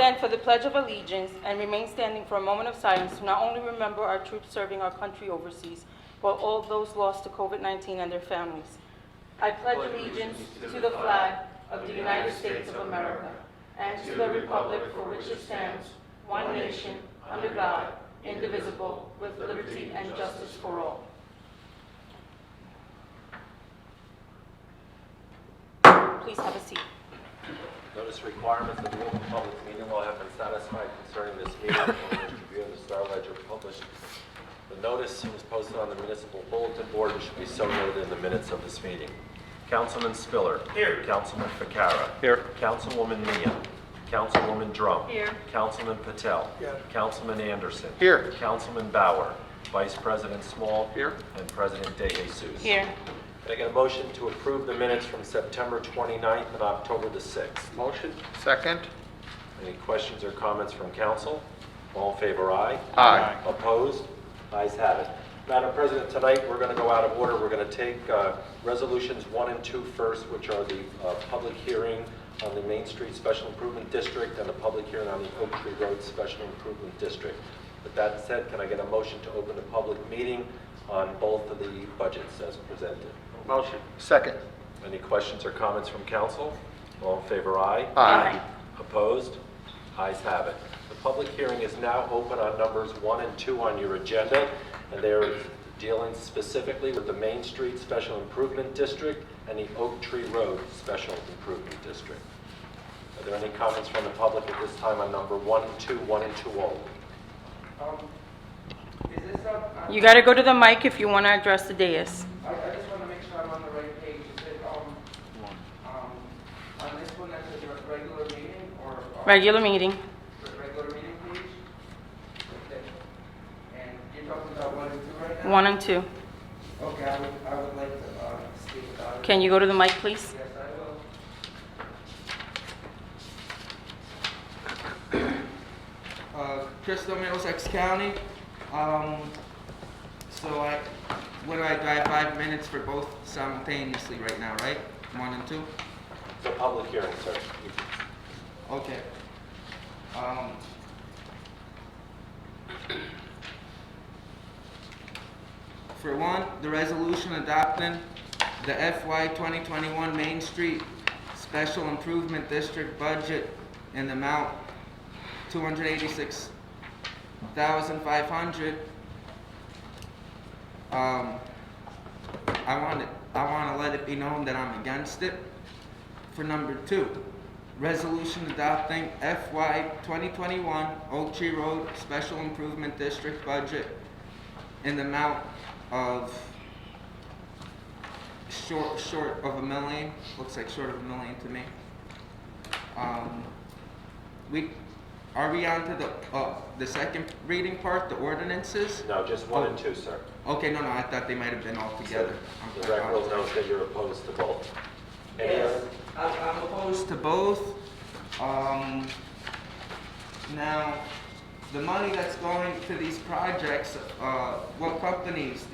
stand for the Pledge of Allegiance and remain standing for a moment of silence to not only remember our troops serving our country overseas, but all those lost to COVID-19 and their families. I pledge allegiance to the flag of the United States of America and to the republic for which it stands, one nation, under God, indivisible, with liberty and justice for all. Please have a seat. Notice requirements of the Open Public Meeting Law have been satisfied concerning this meeting. Ordinance Review of the Star Ledger published. The notice was posted on the municipal bulletin board and should be so noted in the minutes of this meeting. Councilman Spiller. Here. Councilman Ficarra. Here. Councilwoman Mia. Councilwoman Drum. Here. Councilman Patel. Here. Councilman Anderson. Here. Councilman Bauer. Vice President Small. Here. And President De Jesus. Here. Can I get a motion to approve the minutes from September 29th and October the 6th? Motion. Second. Any questions or comments from council? All in favor, aye. Aye. Opposed? Ayes have it. Madam President, tonight we're going to go out of order. We're going to take resolutions 1 and 2 first, which are the public hearing on the Main Street Special Improvement District and the public hearing on the Oak Tree Road Special Improvement District. With that said, can I get a motion to open the public meeting on both of the budgets as presented? Motion. Second. Any questions or comments from council? All in favor, aye. Aye. Opposed? Ayes have it. The public hearing is now open on numbers 1 and 2 on your agenda, and they're dealing specifically with the Main Street Special Improvement District and the Oak Tree Road Special Improvement District. Are there any comments from the public at this time on number 1 and 2, 1 and 2 only? Is this up? You got to go to the mic if you want to address the dais. I just want to make sure I'm on the right page. Is it, on this one, that's a regular meeting or? Regular meeting. Regular meeting page? Okay. And you're talking about 1 and 2 right now? 1 and 2. Okay, I would like to speak about it. Can you go to the mic, please? Yes, I will. Crystal Mills, X County. So what do I have 5 minutes for both simultaneously right now, right? 1 and 2? It's a public hearing, sir. Okay. For one, the resolution adopting the FY 2021 Main Street Special Improvement District budget in the amount $286,500. I want to let it be known that I'm against it. For number 2, resolution adopting FY 2021 Oak Tree Road Special Improvement District budget in the amount of short of $1 million. Looks like short of $1 million to me. Are we on to the second reading part, the ordinances? No, just 1 and 2, sir. Okay, no, I thought they might have been all together. The record will note that you're opposed to both. Any Yes, other? I'm opposed to both. Now, the money that's going to these projects, what companies?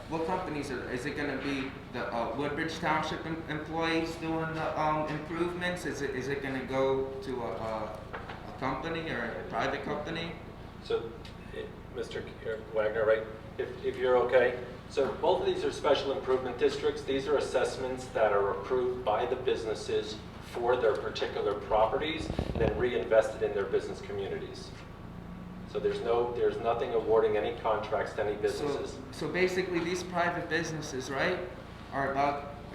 What companies is it going to be? The Woodbridge Township employees doing the improvements? Is it going to go to a company or a private company? So, Mr. Wagner, right, if you're okay. So both of these are special improvement districts. These are assessments that are approved by the businesses for their particular properties and then reinvested in their business communities. So there's nothing awarding any contracts to any businesses. So basically these private businesses, right,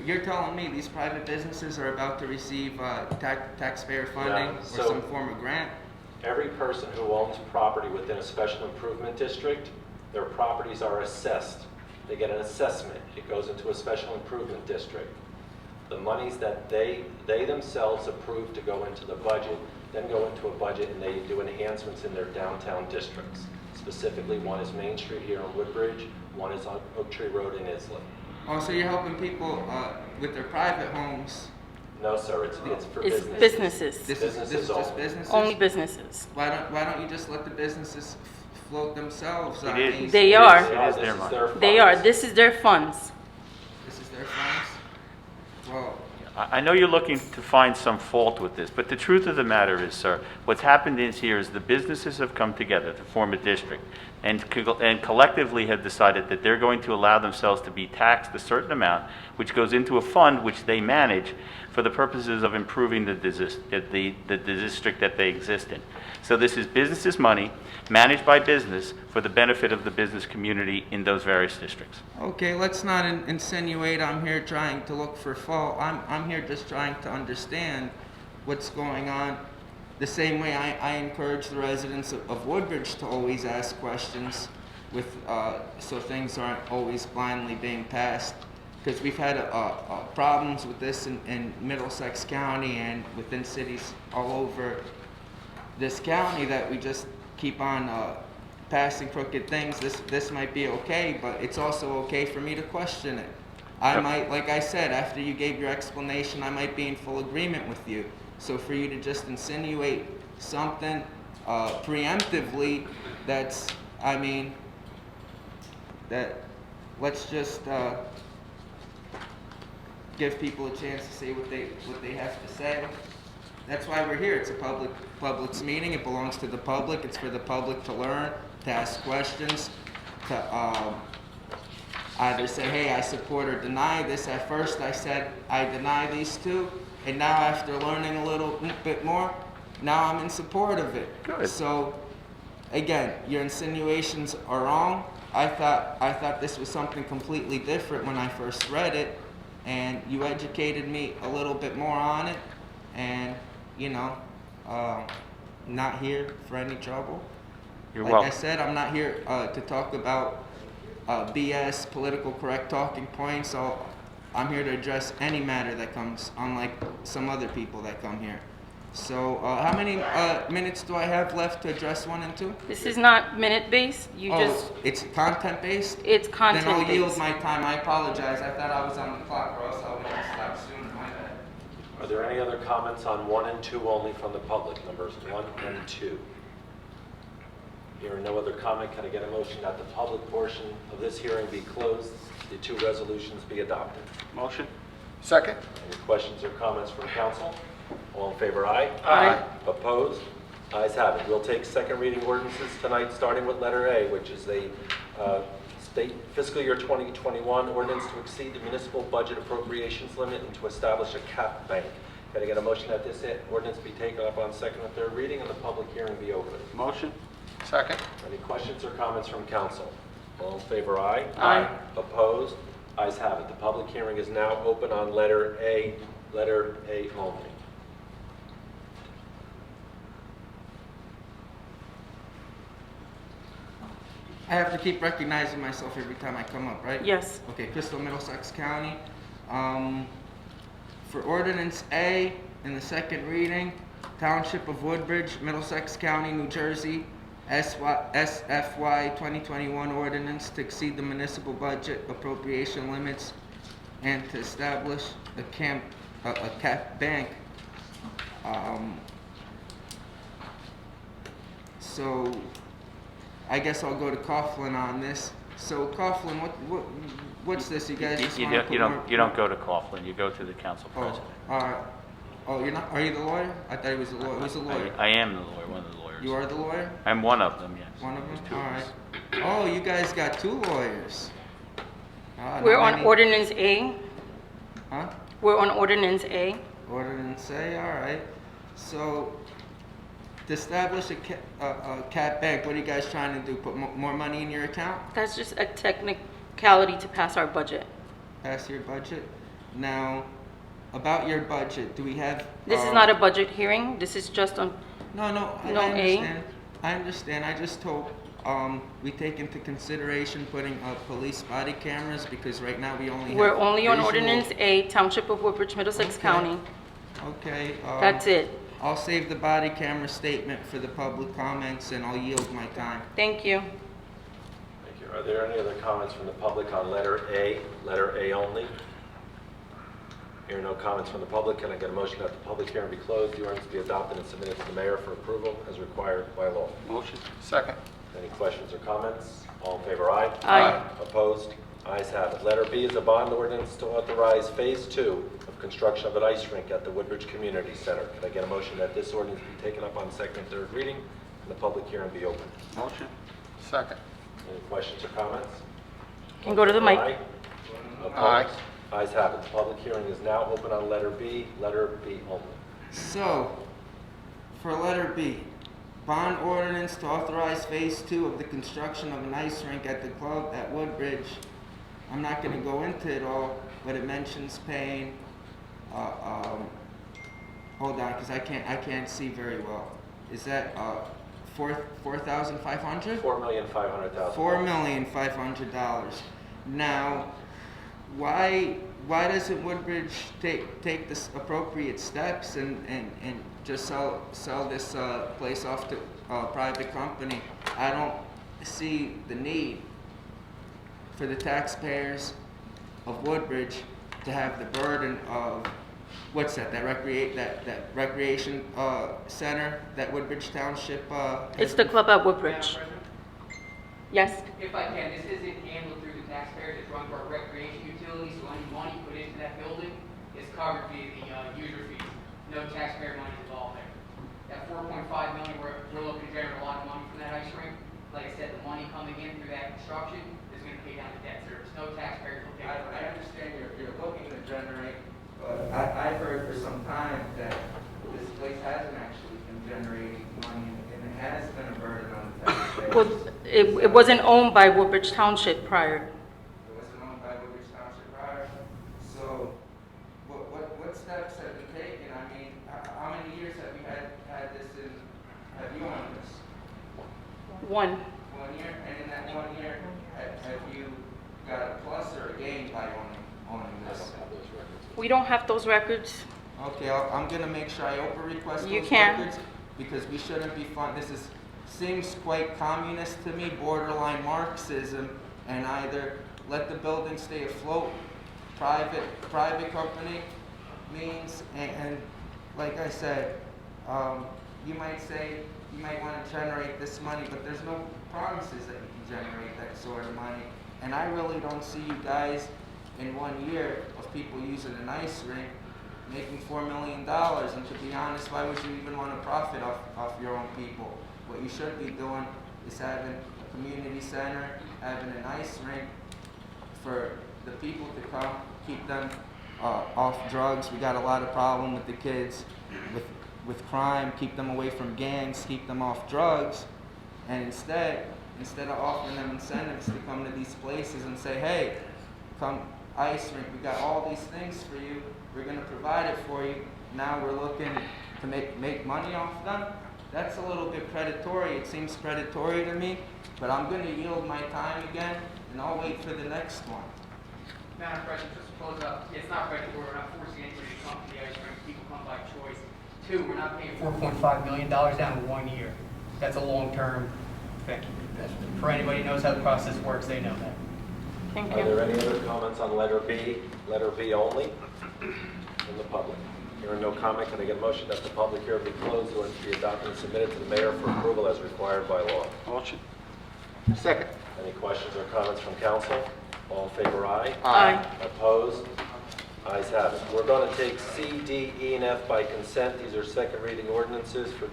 you're telling me these private businesses are about to receive taxpayer funding No, or so- some form of grant? Every person who owns property within a special improvement district, their properties are assessed. They get an assessment. It goes into a special improvement district. The monies that they themselves approve to go into the budget, then go into a budget and they do enhancements in their downtown districts. Specifically, one is Main Street here in Woodbridge, one is on Oak Tree Road in Islip. Oh, so you're helping people with their private homes? No, sir, it's for It's businesses. businesses. This Businesses is just only. businesses? Only businesses. Why don't you just let the businesses float themselves? It is. They are. This their is money. their They are. funds. This is their funds. This is their funds? Well, I know you're looking to find some fault with this, but the truth of the matter is, sir, what's happened is here is the businesses have come together to form a district and collectively have decided that they're going to allow themselves to be taxed a certain amount, which goes into a fund which they manage for the purposes of improving the district that they exist in. So this is business's money managed by business for the benefit of the business community in those various districts. Okay, let's not insinuate I'm here trying to look for fault. I'm here just trying to understand what's going on. The same way I encourage the residents of Woodbridge to always ask questions with, so things aren't always blindly being passed. Because we've had problems with this in Middlesex County and within cities all over this county that we just keep on passing crooked things. This might be okay, but it's also okay for me to question it. I might, like I said, after you gave your explanation, I might be in full agreement with you. So for you to just insinuate something preemptively, that's, I mean, that, let's just give people a chance to say what they have to say. That's why we're here. It's a public's meeting. It belongs to the public. It's for the public to learn, to ask questions, to either say, hey, I support or deny this. At first I said I deny these two, and now after learning a little bit more, now I'm in support of it. Good. So again, your insinuations are wrong. I thought this was something completely different when I first read it, and you educated me a little bit more on it, and you know, not here for any trouble. You're Like welcome. I said, I'm not here to talk about BS, political correct talking points. So I'm here to address any matter that comes, unlike some other people that come here. So how many minutes do I have left to address 1 and 2? This is not minute-based, you just, It's content-based? it's Then I'll yield content-based. my time. I apologize. I thought I was on the clock, or else I would have stopped sooner. My bad. Are there any other comments on 1 and 2 only from the public, numbers 1 and 2? Hearing no other comment, can I get a motion that the public portion of this hearing be closed, the 2 resolutions be adopted? Motion? Second. Any questions or comments from council? All in favor, aye? Aye. Opposed? Ayes have it. We'll take second reading ordinances tonight, starting with letter A, which is the state fiscal year 2021 ordinance to exceed the municipal budget appropriations limit and to establish a cap bank. Can I get a motion that this ordinance be taken up on second and third reading and the public hearing be open? Motion? Second. Any questions or comments from council? All in favor, aye? Aye. Opposed? Ayes have it. The public hearing is now open on letter A only. I have to keep recognizing myself every time I come up, right? Yes. Okay, Crystal, Middlesex County. For Ordinance A, in the second reading, Township of Woodbridge, Middlesex County, New Jersey, SFY 2021 ordinance to exceed the municipal budget appropriation limits and to establish a cap bank. So I guess I'll go to Coughlin on this. So Coughlin, what's this? You guys just want to put more... You don't go to Coughlin, you go to the council Oh, president. all right. Oh, you're not, are you the lawyer? I thought he was the lawyer. Who's the lawyer? I am the lawyer, one of the lawyers. You are the lawyer? I'm one of them, yes. One of them? There's two All of right. us. Oh, you guys got 2 lawyers. We're not on many- Ordinance A. Huh? We're on Ordinance A. Ordinance A, all right. So, to establish a cap bank, what are you guys trying to do? Put more money in your account? That's just a technicality to pass our budget. Pass your budget? Now, about your budget, do we have... This is not a budget hearing, this is just on, No, I No, A. understand. I understand. I just hope we take into consideration putting police body cameras because right now we only have... we're only on visual- Ordinance A, Township of Woodbridge, Middlesex Okay. County. Okay. That's it. I'll save the body camera statement for the public comments and I'll yield my time. Thank you. Thank you. Are there any other comments from the public on letter A only? Hearing no comments from the public, can I get a motion that the public hearing be closed, the ordinance be adopted and submitted to the mayor for approval as required by law? Motion? Second. Any questions or comments? All in favor, aye? Aye. Opposed? Ayes have it. Letter B is a bond ordinance to authorize Phase 2 of construction of an ice rink at the Woodbridge Community Center. Can I get a motion that this ordinance be taken up on second and third reading and the public hearing be open? Motion. Second. Any questions or comments? Can go to the mic. Aye. Aye. Opposed? Ayes have it. The public hearing is now open on letter B only. So, for letter B, bond ordinance to authorize phase 2 of the construction of an ice rink at the club at Woodbridge. I'm not gonna go into it all, but it mentions paying, hold on, cause I can't see very well. Is that, $4,500? $4,500,000. $4,500,000. Now, why doesn't Woodbridge take this appropriate steps and just sell this place off to a private company? I don't see the need for the taxpayers of Woodbridge to have the burden of what's that recreation center that Woodbridge Township It's the club at Woodbridge. Yes? If I can, this isn't handled through the taxpayers, it's run for our recreation utilities, so any money put into that building is covered via the user fees. No taxpayer money is involved there. That $4.5 million, we're looking to generate a lot of money from that ice rink. Like I said, the money coming in through that construction is gonna pay down the debt service. No taxpayers will pay for I that. understand you're looking to generate, but I've heard for some time that this place hasn't actually been generating money, and it has been a burden on the taxpayers. Well, it wasn't owned by Woodbridge Township prior. It wasn't owned by Woodbridge Township prior. So, what steps have been taken? I mean, how many years have you had this in, have you owned this? 1. 1 year? And in that 1 year, have you got a plus or a gain by owning this? We don't have those records. Okay, I'm gonna make sure I open request those You can. records, because we shouldn't be seems quite communist to me, borderline Marxism, and either let the building stay afloat, private company means, and like I said, you might wanna generate this money, but there's no promises that you can generate that sort of money. And I really don't see you guys in 1 year of people using an ice rink making $4 million. And to be honest, why would you even want to profit off your own people? What you should be doing is having a community center, having an ice rink for the people to come, keep them off drugs. We got a lot of problem with the kids, with crime, keep them away from gangs, keep them off drugs. And instead of offering them incentives to come to these places and say, hey, come ice rink, we got all these things for you, we're going to provide it for you, now we're looking to make money off them, that's a little bit predatory. It seems predatory to me, but I'm going to yield my time again, and I'll wait for the next one. Madam President, just to close up, it's not predatory, we're not forcing anybody to come to the ice rink, people come by choice. 2, we're not paying $4.5 million down in 1 year. That's a long-term thing. For anybody who knows how the process works, they know that. Thank Are you. there any other comments on letter B only from the public? Hearing no comment, can I get a motion that the public hearing be closed or to be adopted and submitted to the mayor for approval as required by law? Motion. Second. Any questions or comments from council? All in favor, aye. Aye. Opposed? Ayes have it. We're going to take C, D, E, and F by consent. These are second reading ordinances for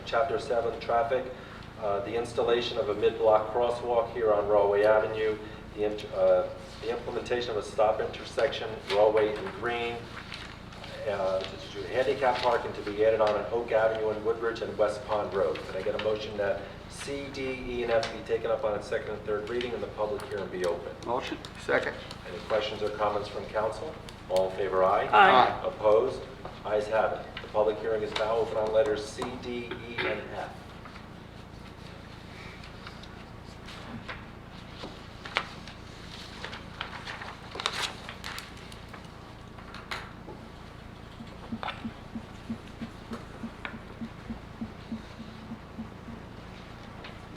Chapter 7, Traffic. The installation of a mid-block crosswalk here on Rawway Avenue, the implementation of a stop intersection, Rawway and Green, handicap parking to be added on Oak Avenue in Woodbridge and West Pond Road. Can I get a motion that C, D, E, and F be taken up on its second and third reading and the public hearing be open? Motion. Second. Any questions or comments from council? All in favor, aye. Aye. Opposed? Ayes have it. The public hearing is now open on letters C, D, E, and F.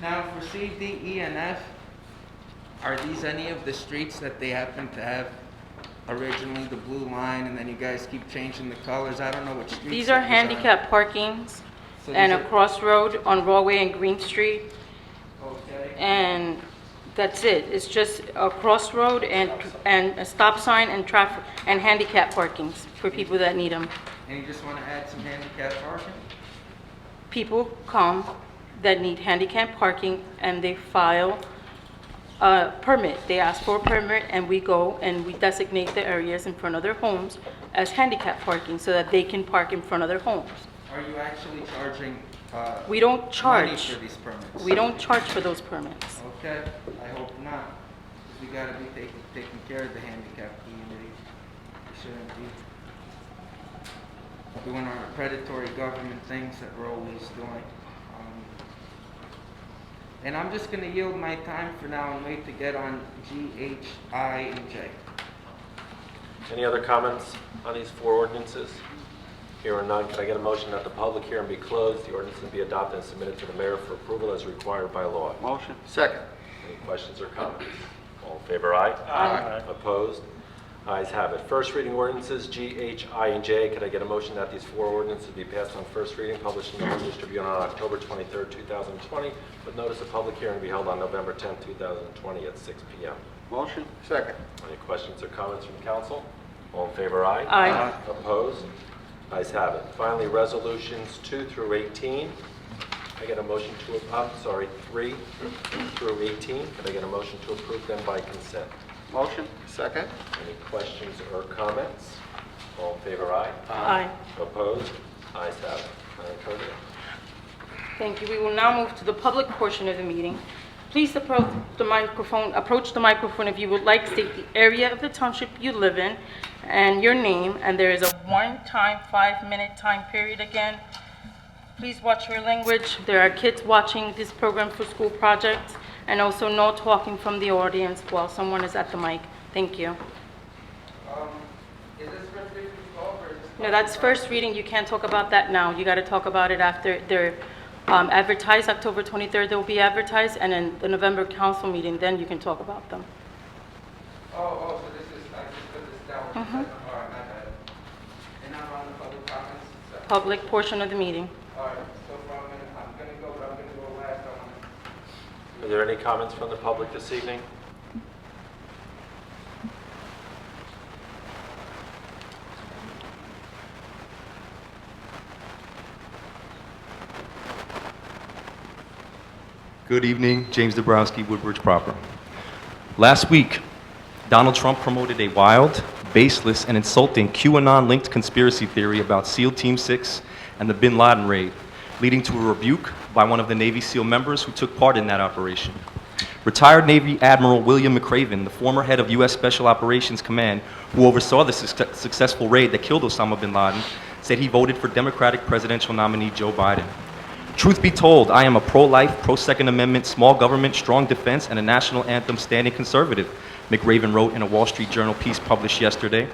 Now, for C, D, E, and F, are these any of the streets that they happen to have originally the blue line, and then you guys keep changing the colors? I don't know which streets. These are handicap parkings So and these a are- crossroad on Rawway and Green Street. Okay. And That's it. It's just a crossroad and a stop sign and traffic and handicap parkings for people that need them. And you just want to add some handicap parking? People come that need handicap parking and they file a permit. They ask for a permit and we go and we designate the areas in front of their homes as handicap parking so that they can park in front of their homes. Are you actually charging We don't money charge. for these permits? We don't charge for those permits. Okay, I hope not. 'Cause we gotta be taking care of the handicapped community. We shouldn't be doing our predatory government things that we're always doing. And I'm just gonna yield my time for now and wait to get on G, H, I, and J. Any other comments on these 4 ordinances? Here are none. Can I get a motion that the public hearing be closed, the ordinances be adopted and submitted to the mayor for approval as required by law? Motion. Second. Any questions or comments? All in favor, aye? Aye. Opposed? Ayes have it. First reading ordinances, G, H, I, and J. Could I get a motion that these 4 ordinances be passed on first reading, published in the Woodbridge Tribune on October 23rd, 2020, with notice of public hearing to be held on November 10th, 2020 at 6 p.m.? Motion. Second. Any questions or comments from council? All in favor, aye? Aye. Opposed? Ayes have it. Finally, resolutions 2 through 18. I get a motion to, 3 through 18. Could I get a motion to approve them by consent? Motion. Second. Any questions or comments? All in favor, aye? Aye. Opposed? Ayes have it. Madam Clerk? Thank you. We will now move to the public portion of the meeting. Please approach the microphone if you would like, state the area of the township you live in and your name, and there is a one-time 5-minute time period again. Please watch your language. There are kids watching this program for school projects, and also no talking from the audience while someone is at the mic. Thank you. Is this first reading or is this? No, that's first reading. You can't talk about that now. You got to talk about it after they're advertised. October 23rd, they'll be advertised, and in the November council meeting, then you can talk about them. So this is, I just put this down. All right, my bad. And I'm on the public comments. So- Public portion of the meeting. All right, so I'm gonna go last on. Are there any comments from the public this evening? Good evening, James Dabrowski, Woodbridge proper. Last week, Donald Trump promoted a wild, baseless, and insulting QAnon-linked conspiracy theory about SEAL Team 6 and the Bin Laden raid, leading to a rebuke by one of the Navy SEAL members who took part in that operation. Retired Navy Admiral William McRaven, the former head of U.S. Special Operations Command, who oversaw the successful raid that killed Osama bin Laden, said he voted for Democratic presidential nominee Joe Biden. Truth be told, I am a pro-life, pro-Second Amendment, small government, strong defense, and a national anthem standing conservative, McRaven wrote in a Wall Street Journal piece published yesterday.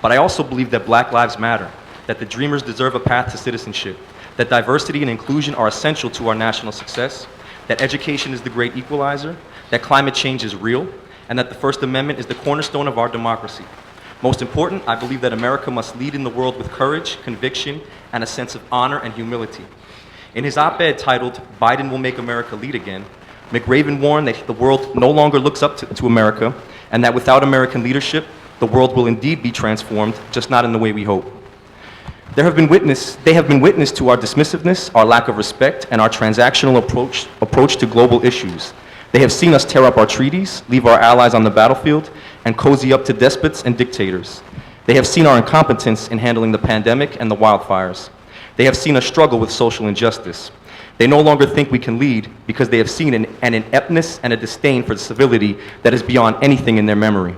But I also believe that Black lives matter, that the Dreamers deserve a path to citizenship, that diversity and inclusion are essential to our national success, that education is the great equalizer, that climate change is real, and that the First Amendment is the cornerstone of our democracy. Most important, I believe that America must lead in the world with courage, conviction, and a sense of honor and humility. In his op-ed titled, "Biden Will Make America Lead Again," McRaven warned that the world no longer looks up to America, and that without American leadership, the world will indeed be transformed, just not in the way we hope. They have been witness to our dismissiveness, our lack of respect, and our transactional approach to global issues. They have seen us tear up our treaties, leave our allies on the battlefield, and cozy up to despots and dictators. They have seen our incompetence in handling the pandemic and the wildfires. They have seen us struggle with social injustice. They no longer think we can lead because they have seen an ineptness and a disdain for civility that is beyond anything in their memory.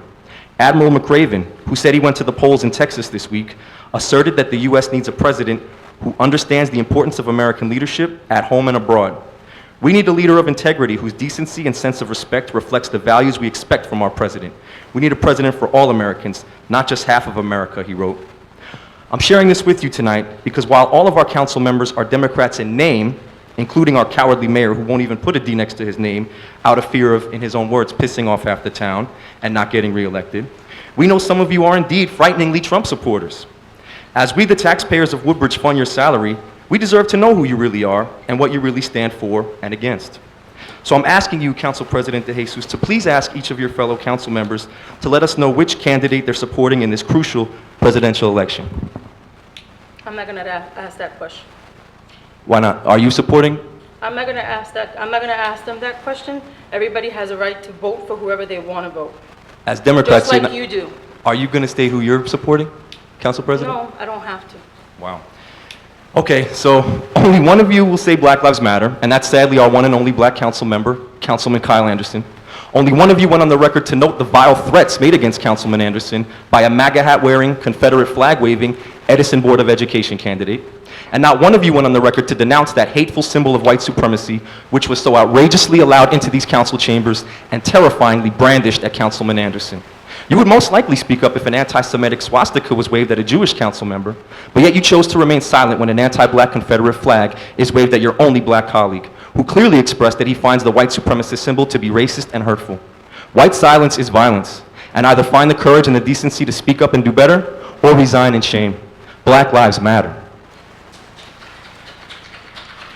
Admiral McRaven, who said he went to the polls in Texas this week, asserted that the U.S. needs a president who understands the importance of American leadership at home and abroad. We need a leader of integrity whose decency and sense of respect reflects the values we expect from our president. We need a president for all Americans, not just half of America, he wrote. I'm sharing this with you tonight because while all of our council members are Democrats in name, including our cowardly mayor who won't even put a D next to his name out of fear of, in his own words, pissing off half the town and not getting reelected, we know some of you are indeed frighteningly Trump supporters. As we, the taxpayers of Woodbridge, fund your salary, we deserve to know who you really are and what you really stand for and against. So I'm asking you, Council President De Jesus, to please ask each of your fellow council members to let us know which candidate they're supporting in this crucial presidential election. I'm not gonna ask that question. Why not? Are you supporting? I'm not gonna ask them that question. Everybody has a right to vote for whoever they wanna vote, As Democrats, just like you do. are you going to state who you're supporting, Council President? No, I don't have to. Wow. Okay, so only one of you will say Black Lives Matter, and that's sadly our one and only black council member, Councilman Kyle Anderson. Only one of you went on the record to note the vile threats made against Councilman Anderson by a MAGA hat-wearing, Confederate flag-waving Edison Board of Education candidate. And not one of you went on the record to denounce that hateful symbol of white supremacy, which was so outrageously allowed into these council chambers and terrifyingly brandished at Councilman Anderson. You would most likely speak up if an anti-Semitic swastika was waved at a Jewish council member, but yet you chose to remain silent when an anti-black Confederate flag is waved at your only black colleague, who clearly expressed that he finds the white supremacist symbol to be racist and hurtful. White silence is violence, and either find the courage and the decency to speak up and do better, or resign in shame. Black lives matter.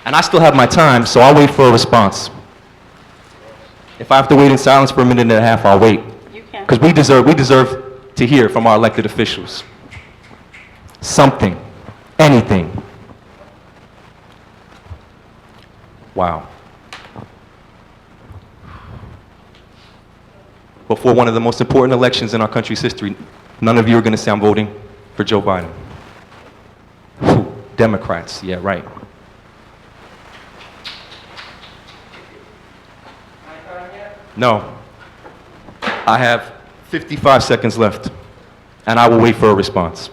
And I still have my time, so I'll wait for a response. If I have to wait in silence for a minute and a half, I'll wait. You can. Because we deserve to hear from our elected officials. Something. Anything. Wow. Before one of the most important elections in our country's history, none of you are going to say I'm voting for Joe Biden. Whew, Democrats, yeah, right. No. I have 55 seconds left, and I will wait for a response.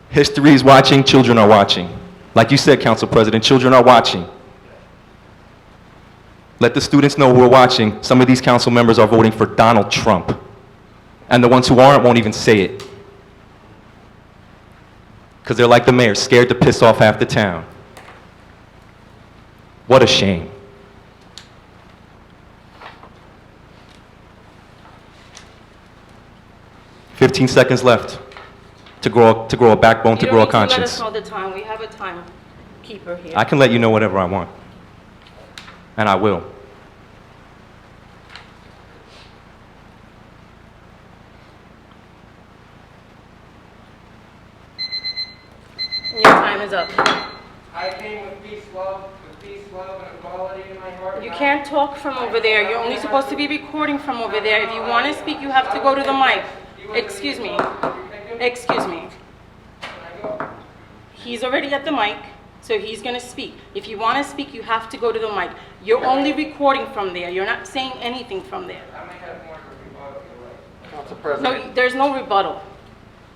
History is watching, children are watching. Like you said, Council President, children are watching. Let the students know who are watching. Some of these council members are voting for Donald Trump, and the ones who aren't won't even say it. Because they're like the mayor, scared to piss off half the town. What a shame. "15 seconds left to grow a backbone, to grow a conscience. You don't need to let us know the time. We have a timekeeper here. I can let you know whatever I want. And I will. Your time is up. I came with peace, love, and equality in my heart. You can't talk from over there. You're only supposed to be recording from over there. If you want to speak, you have to go to the mic. Excuse me. Excuse me. He's already at the mic, so he's going to speak. If you want to speak, you have to go to the mic. You're only recording from there. You're not saying anything from there. I might have more for rebuttal. Council President. No, there's no rebuttal.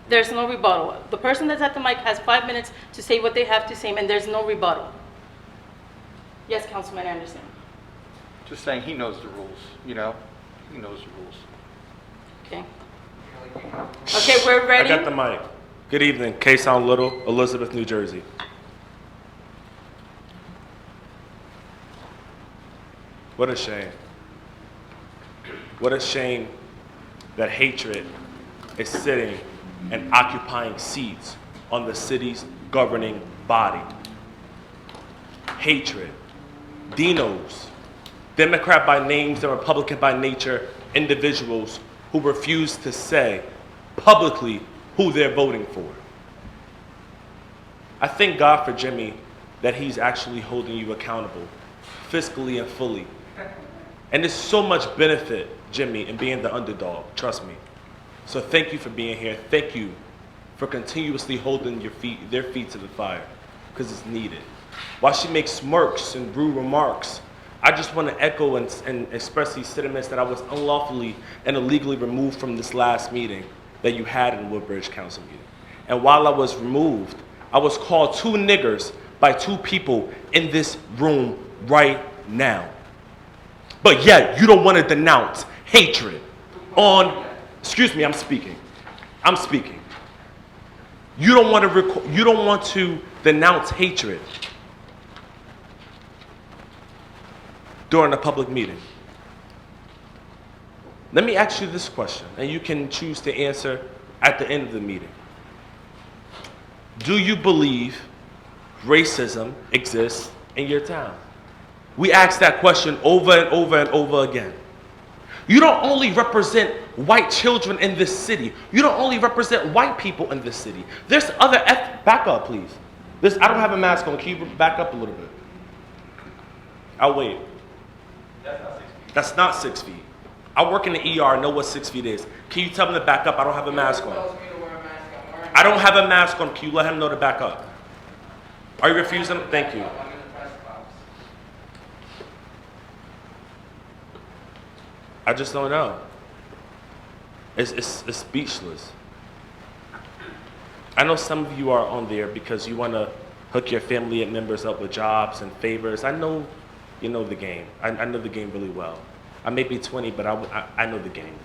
There's no rebuttal. The person that's at the mic has 5 minutes to say what they have to say, and there's no rebuttal. Yes, Councilman Anderson. Just saying he knows the rules, you know? He knows the rules. Okay. Okay, we're ready. I got the mic. Good evening, K-Sound Little, Elizabeth, New Jersey. What a shame. What a shame that hatred is sitting and occupying seats on the city's governing body. Hatred. Dinos, Democrat by names and Republican by nature individuals who refuse to say publicly who they're voting for. I thank God for Jimmy that he's actually holding you accountable, fiscally and fully. And there's so much benefit, Jimmy, in being the underdog, trust me. So thank you for being here. Thank you for continuously holding their feet to the fire, because it's needed. While she makes smirks and rude remarks, I just want to echo and express these sentiments that I was unlawfully and illegally removed from this last meeting that you had in Woodbridge Council meeting. And while I was removed, I was called two niggers by two people in this room right now. But yet, you don't want to denounce hatred on, excuse me, I'm speaking. You don't want to denounce hatred during a public meeting. Let me ask you this question, and you can choose to answer at the end of the meeting. do you believe racism exists in your town? We ask that question over and over and over again. You don't only represent white children in this city. You don't only represent white people in this city. There's other back up, please. I don't have a mask on. Can you back up a little bit? I'll wait. That's not 6 feet. I work in the ER, I know what 6 feet is. Can you tell him to back up? I don't have a mask on. I don't have a mask on. Can you let him know to back up? Are you refusing? Thank you. I just don't know. It's speechless. I know some of you are on there because you want to hook your family and members up with jobs and favors. I know you know the game. I know the game really well. I may be 20, but I know the game.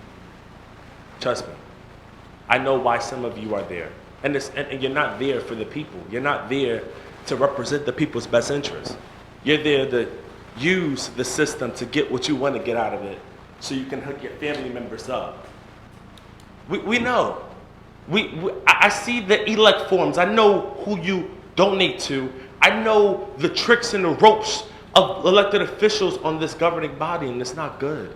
Trust me. I know why some of you are there. And you're not there for the people. You're not there to represent the people's best interests. You're there to use the system to get what you want to get out of it so you can hook your family members up. We know. I see the elect forms. I know who you donate to. I know the tricks and the ropes of elected officials on this governing body, and it's not good.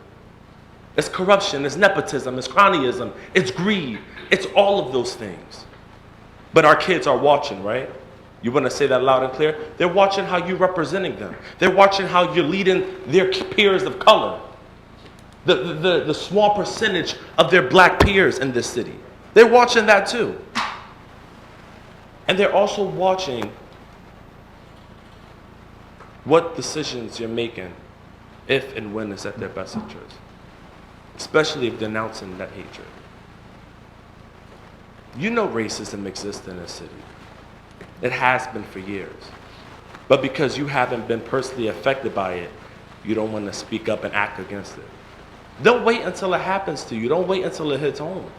It's corruption, it's nepotism, it's cronyism, it's greed, it's all of those things. But our kids are watching, right? You want to say that loud and clear? They're watching how you're representing them. They're watching how you're leading their peers of color. The small percentage of their black peers in this city. They're watching that too. And they're also watching what decisions you're making if and when it's at their best interest. Especially if denouncing that hatred. You know racism exists in this city. It has been for years. But because you haven't been personally affected by it, you don't want to speak up and act against it. Don't wait until it happens to you. Don't wait until it hits home.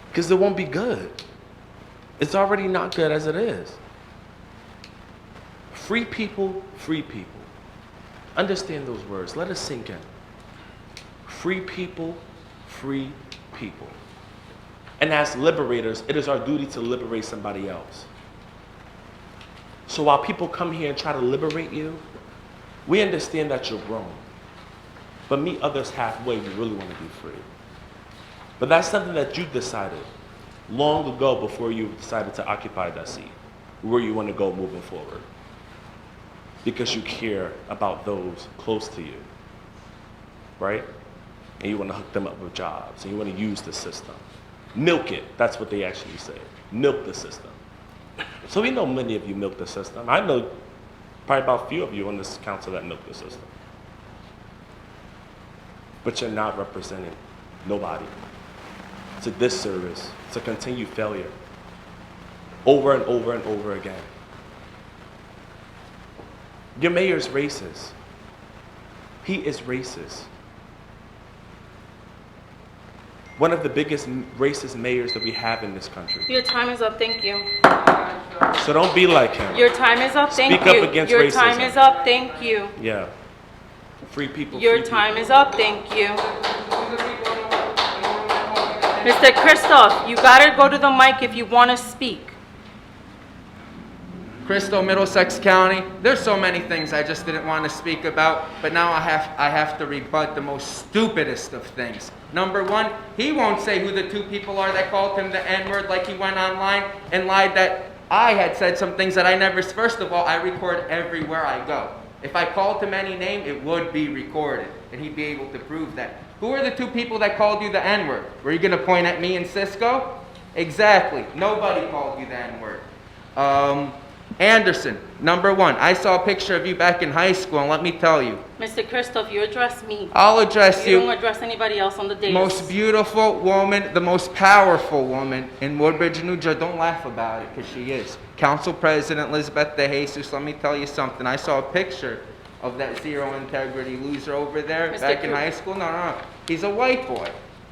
Because it won't be good. It's already not good as it is. Free people, free people. Understand those words. Let it sink in. Free people, free people. And as liberators, it is our duty to liberate somebody else. So while people come here and try to liberate you, we understand that you're grown. But meet others halfway, you really want to be free. But that's something that you decided long ago before you decided to occupy that seat, where you want to go moving forward. Because you care about those close to you, right? And you want to hook them up with jobs, and you want to use the system. Milk it, that's what they actually say. Milk the system. So we know many of you milk the system. I know probably about a few of you on this council that milk the system. But you're not representing nobody. It's a disservice. It's a continued failure. Over and over and over again. Your mayor's racist. He is racist. One of the biggest racist mayors that we have in this country. Your time is up, thank you. So don't be like him. Your time is up, thank you. Speak up against Your racism. time is up, thank you. Yeah. Free people. Your free time people. is up, thank you. Mr. Christoph, you gotta go to the mic if you wanna speak. Crystal, Middlesex County, there's so many things I just didn't want to speak about, but now I have to rebut the most stupidest of things. Number one, he won't say who the two people are that called him the N-word like he went online and lied that I had said some things that I never, first of all, I record everywhere I go. If I called him any name, it would be recorded, and he'd be able to prove that. Who are the two people that called you the N-word? Were you going to point at me and Cisco? Exactly. Nobody called you the N-word. Anderson, number one, I saw a picture of you back in high school, and let me tell you. Mr. Christoph, you address me. I'll address You you. don't address anybody else on the dais. Most beautiful woman, the most powerful woman in Woodbridge, New Jersey. Don't laugh about it, because she is. Council President Elizabeth DeJesus, let me tell you something. I saw a picture of that zero integrity loser over there Mr. back in Cruz. high school. No. He's a white boy.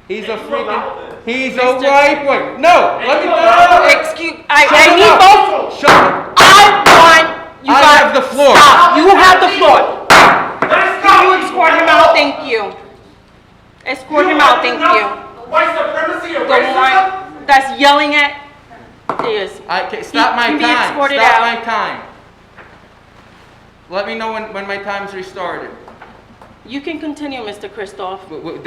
He's a you allow freaking, this? he's a Mr. white boy. No, let me allow tell you. Excuse, I need both. Shut up. I want, you I got. have the floor. Stop, you have the floor. Let's Can you escort him out, thank you. Escort him out, thank you. White supremacy and Don't racism? that's yelling at, is. Okay, stop my Can be time. escorted Stop out. my time. Let me know when my time's restarted. You can continue, Mr. Kristoff.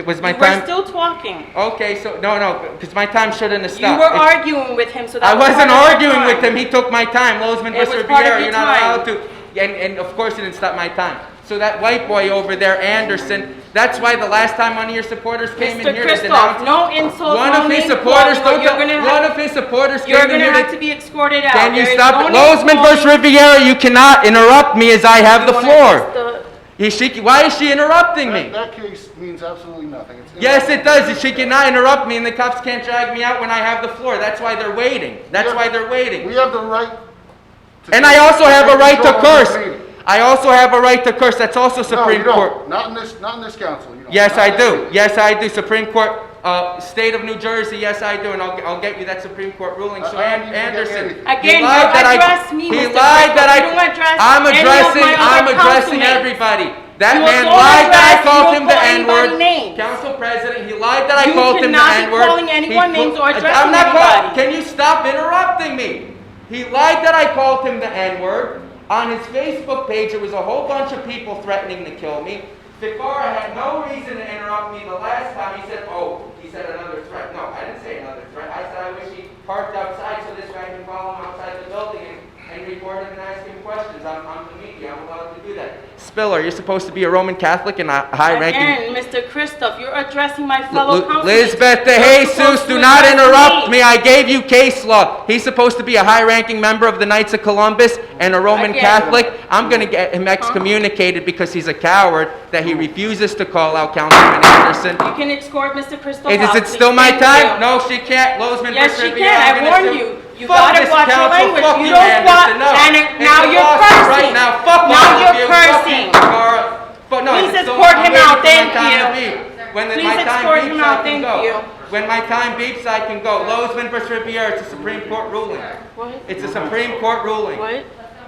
Was my You were time? still talking. Okay, so, no, because my time shouldn't have You stopped. were It's- arguing with him, so I that was wasn't part of your arguing with time. him, he took my time. Lozman It was versus part of Riviera, your you're not time. allowed to. And of course, it didn't stop my time. So that white boy over there, Anderson, that's why the last time one of your supporters came Mr. in here to Kristoff, denounce. no insults, One no of his name supporters, calling, or you're gonna one have, of his supporters you're came in gonna here have to. to be escorted out. Can you There is stop no it? name Lozman versus calling. Riviera, you cannot interrupt me as I have You the wanna floor. address the- Why is she interrupting me? That case means absolutely nothing. It's Yes, it does. She cannot interrupt me, and the cops can't drag me out when I have the floor. That's why they're waiting. That's why they're waiting. We have the right to. And I also have a right to control of curse. this meeting. I also have a right to curse. That's also No, Supreme you don't. Court. Not in this council. You don't. Yes, Not I in this do. meeting. Yes, I do. Supreme Court, State of New Jersey. Yes, I do. And I'll get you that Supreme Court ruling. So I don't need to get Anderson, anything. Again, he lied that you address me, he Mr. lied Kristoff. that You don't address I'm any of addressing. my other I'm addressing councilmates. everybody. That You man don't lied that I address- called you him don't the call anybody N-word. names. Council President, he lied that I You called him the cannot be N-word. calling anyone names or addressing I'm not anybody. Can you stop interrupting me? He lied that I called him the N-word. On his Facebook page, there was a whole bunch of people threatening to kill me. Fikara had no reason to interrupt me the last time. He said, he said another threat. No, I didn't say another threat. I said I wish he parked outside so this guy can follow him outside the building and record him and ask him questions. I'm the media. I'm allowed to do that. Spiller, you're supposed to be a Roman Catholic and a high-ranking... Again, Mr. Kristoff, you're addressing my fellow councilmates. Lisbeth De You're Jesus, supposed do to not address interrupt me. I gave you case law. He's supposed to be a high-ranking member of the Knights of Columbus and a Roman Again. Catholic. I'm going to get him excommunicated because he's a coward that he refuses to call out Councilman Anderson. You can escort Mr. Kristoff Is out, it please. still my Thank time? you. No, she can't. Lozman Yes, versus she Riviera, can. I'm I gonna warned sue. you. You Fuck gotta this watch your council. language. Fuck You you, don't Anderson. No. and It's now a you're lawsuit cursing. right now. Fuck Now all of you're you. cursing. Fuck you, Cara. But no, Please it's still- escort I'm him waiting out. for my Thank time to you. beep. When Please my time escort beeps, him I out. can Thank go. you. When my time beeps, I can go. Lozman versus Riviera, it's a Supreme Court ruling. What? It's a Supreme Court ruling. What?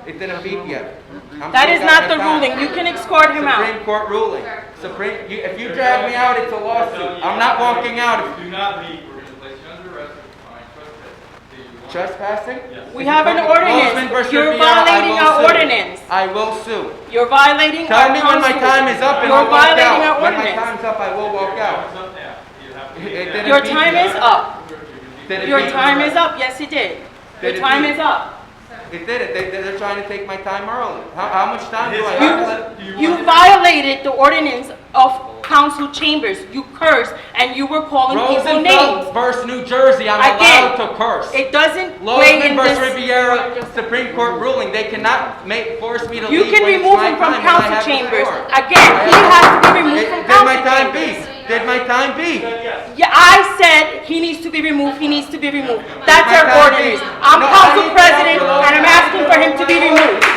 It didn't beep yet. That is not the ruling. You can escort him out. Supreme Court ruling. If you drag me out, it's a lawsuit. I'm not walking out. Do not leave, we're going to place you under arrest for fine Trespassing? We have an ordinance. You're violating our ordinance. I will sue. You're violating Tell our me when my council. time is up and You're I'll walk violating out. our When my ordinance. time's up, I will walk out. Time's up now. You have to It leave didn't now. Your beep time yet. is up. Did it Your beep? time is up. Yes, it did. Your Did it time beep? is up. It did it. They're trying to take my time early. How much time do I have? You violated the ordinance of council chambers. You cursed and you were calling people names. Rosenfeld versus New Jersey, I'm Again, allowed to curse. It doesn't weigh Lozman in versus this. Riviera, Supreme Court ruling. They cannot force me to You leave can when it's remove my him from time when I council have the chambers. floor. Again, he has to be removed from Did my council time chambers. beep? Did my time beep? Yeah, I said he needs to be removed. He needs to be removed. That's my our time ordinance. be? I'm No, I council need to president know and I'm asking for him to be removed.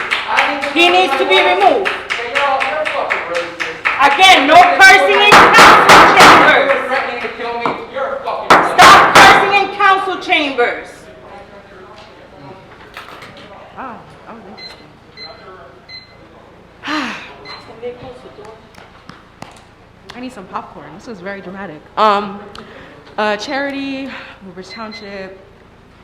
He needs to be removed. You're fucking racist. Again, no cursing in council You're chambers. threatening to kill me. You're a fucking racist. Stop cursing in council chambers. I need some popcorn. This was very dramatic. Charity, Woodbridge Township.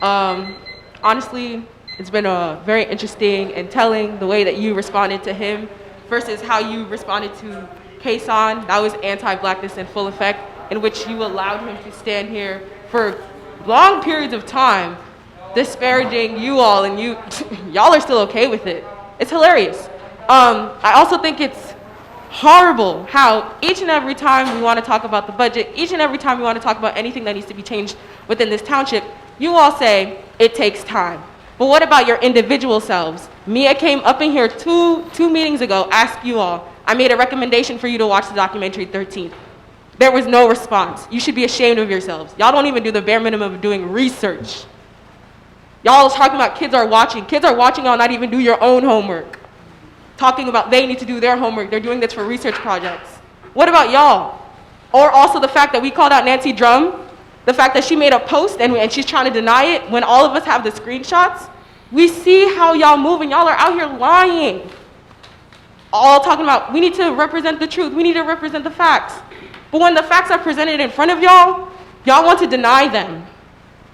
Honestly, it's been a very interesting and telling the way that you responded to him versus how you responded to Kason. That was anti-blackness in full effect, in which you allowed him to stand here for long periods of time, disparaging you all, and y'all are still okay with it. It's hilarious. I also think it's horrible how each and every time we want to talk about the budget, each and every time we want to talk about anything that needs to be changed within this township, you all say it takes time. But what about your individual selves? Mia came up in here two meetings ago, asked you all. I made a recommendation for you to watch the documentary 13th. There was no response. You should be ashamed of yourselves. Y'all don't even do the bare minimum of doing research. Y'all talking about kids are watching. Kids are watching y'all not even do your own homework. Talking about they need to do their homework. They're doing this for research projects. What about y'all? Or also the fact that we called out Nancy Drum, the fact that she made a post and she's trying to deny it when all of us have the screenshots. We see how y'all move and y'all are out here lying. All talking about we need to represent the truth. We need to represent the facts. But when the facts are presented in front of y'all, y'all want to deny them.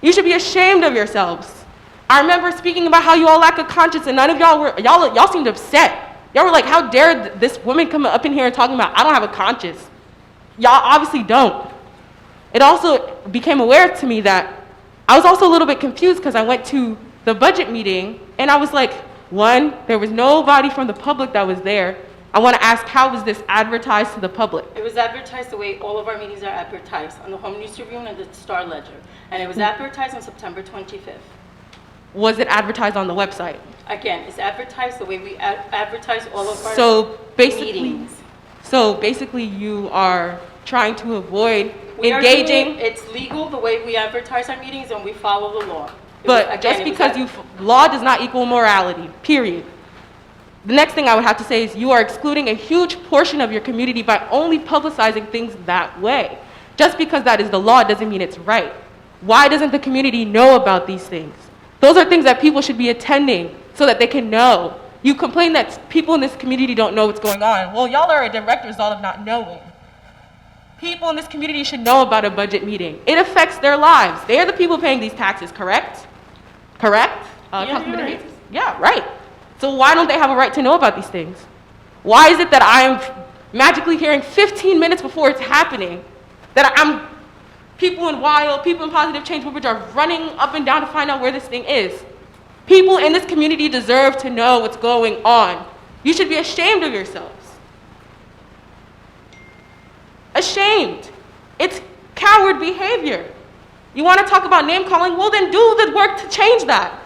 You should be ashamed of yourselves. I remember speaking about how you all lack a conscience, and none of y'all seemed upset. Y'all were like, how dare this woman come up in here and talking about, I don't have a conscience. Y'all obviously don't. It also became aware to me that I was also a little bit confused because I went to the budget meeting and I was like, one, there was nobody from the public that was there. I want to ask, how was this advertised to the public? It was advertised the way all of our meetings are advertised, on the Home News Tribune and the Star Ledger. And it was advertised on September 25th. Was it advertised on the website? Again, it's advertised the way we advertise all of our So basically, meetings. so basically you are trying to avoid We are engaging, doing- It's legal the way we advertise our meetings and we follow the law. but just because law does not equal morality, period. The next thing I would have to say is you are excluding a huge portion of your community by only publicizing things that way. Just because that is the law doesn't mean it's right. Why doesn't the community know about these things? Those are things that people should be attending so that they can know. You complain that people in this community don't know what's going on. Well, y'all are a direct result of not knowing. People in this community should know about a budget meeting. It affects their lives. They are the people paying these taxes, correct? Correct? Councilman you're right. Hayes? Yeah, right. So why don't they have a right to know about these things? Why is it that I am magically hearing 15 minutes before it's happening that people in Wild, people in Positive Change Woodbridge are running up and down to find out where this thing is? People in this community deserve to know what's going on. You should be ashamed of yourselves. Ashamed. It's coward behavior. You want to talk about name calling? Well, then do the work to change that.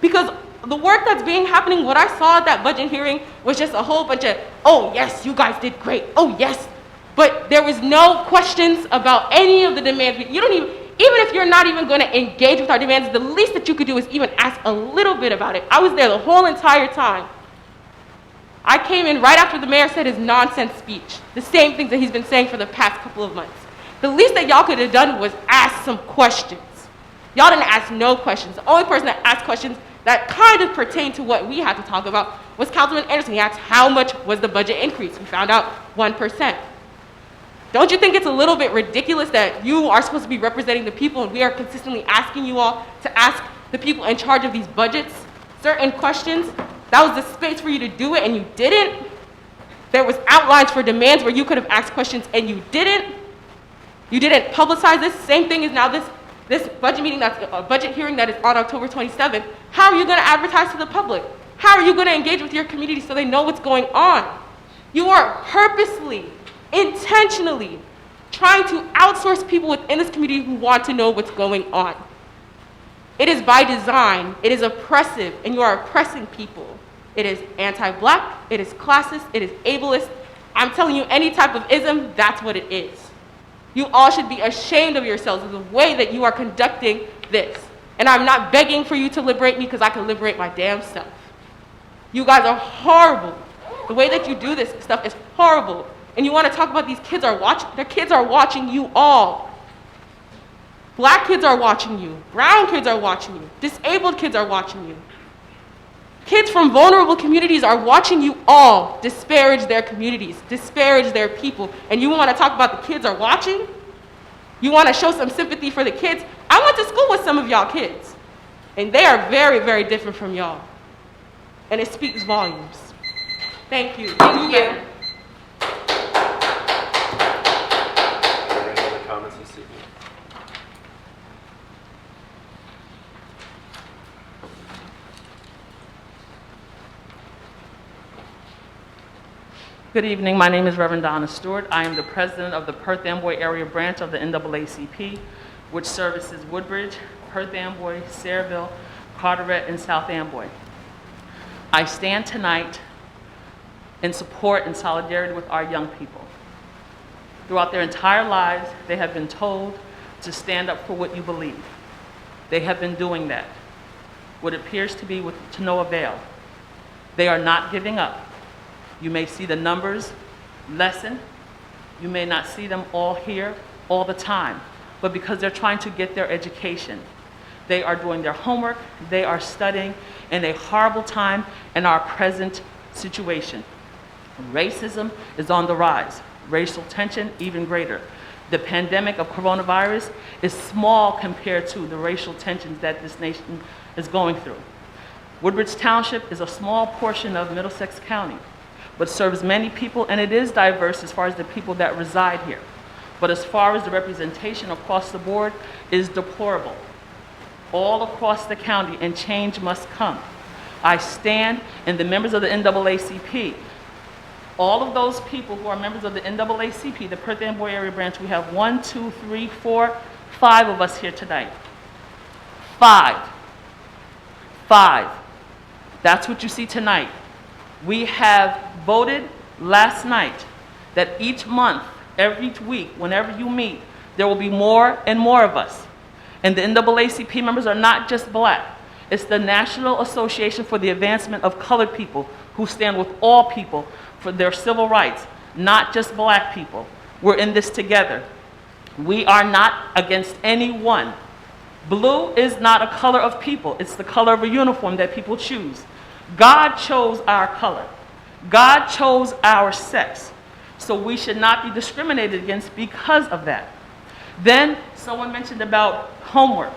Because the work that's happening, what I saw at that budget hearing was just a whole bunch of, oh yes, you guys did great. Oh yes. But there was no questions about any of the demands. You don't even if you're not even going to engage with our demands, the least that you could do is even ask a little bit about it. I was there the whole entire time. I came in right after the mayor said his nonsense speech, the same things that he's been saying for the past couple of months. The least that y'all could have done was ask some questions. Y'all didn't ask no questions. The only person that asked questions that kind of pertained to what we had to talk about was Councilman Anderson. He asked how much was the budget increase. We found out 1%. Don't you think it's a little bit ridiculous that you are supposed to be representing the people and we are consistently asking you all to ask the people in charge of these budgets certain questions? That was the space for you to do it and you didn't. There was outlines for demands where you could have asked questions and you didn't. You didn't publicize this. Same thing is now this budget meeting, that's a budget hearing that is on October 27th. How are you going to advertise to the public? How are you going to engage with your community so they know what's going on? You are purposely, intentionally trying to outsource people within this community who want to know what's going on. It is by design. It is oppressive, and you are oppressing people. It is anti-black, it is classist, it is ableist. I'm telling you, any type of ism, that's what it is. You all should be ashamed of yourselves of the way that you are conducting this. And I'm not begging for you to liberate me because I can liberate my damn self. You guys are horrible. The way that you do this stuff is horrible. And you want to talk about these kids are watching, their kids are watching you all. Black kids are watching you. Brown kids are watching you. Disabled kids are watching you. Kids from vulnerable communities are watching you all disparage their communities, disparage their people. And you want to talk about the kids are watching? You want to show some sympathy for the kids? I went to school with some of y'all kids. And they are very, very different from y'all. And it speaks volumes. Thank you. Thank you. Are there any other comments this evening? Good evening. My name is Reverend Donna Stewart. I am the president of the Perth Amboy Area Branch of the NAACP, which services Woodbridge, Perth Amboy, Sayreville, Carteret, and South Amboy. I stand tonight in support and solidarity with our young people. Throughout their entire lives, they have been told to stand up for what you believe. They have been doing that. What appears to be to no avail. They are not giving up. You may see the numbers lessen. You may not see them all here all the time, but because they're trying to get their education, they are doing their homework, they are studying in a horrible time in our present situation. Racism is on the rise. Racial tension even greater. The pandemic of coronavirus is small compared to the racial tensions that this nation is going through. Woodbridge Township is a small portion of Middlesex County, but serves many people, and it is diverse as far as the people that reside here. But as far as the representation across the board is deplorable. All across the county, and change must come. I stand, and the members of the NAACP, all of those people who are members of the NAACP, the Perth Amboy Area Branch, we have 5 of us here tonight. 5. That's what you see tonight. We have voted last night that each month, every week, whenever you meet, there will be more and more of us. And the NAACP members are not just black. It's the National Association for the Advancement of Colored People, who stand with all people for their civil rights, not just black people. We're in this together. We are not against anyone. Blue is not a color of people. It's the color of a uniform that people choose. God chose our color. God chose our sex. So we should not be discriminated against because of that. Then someone mentioned about homework.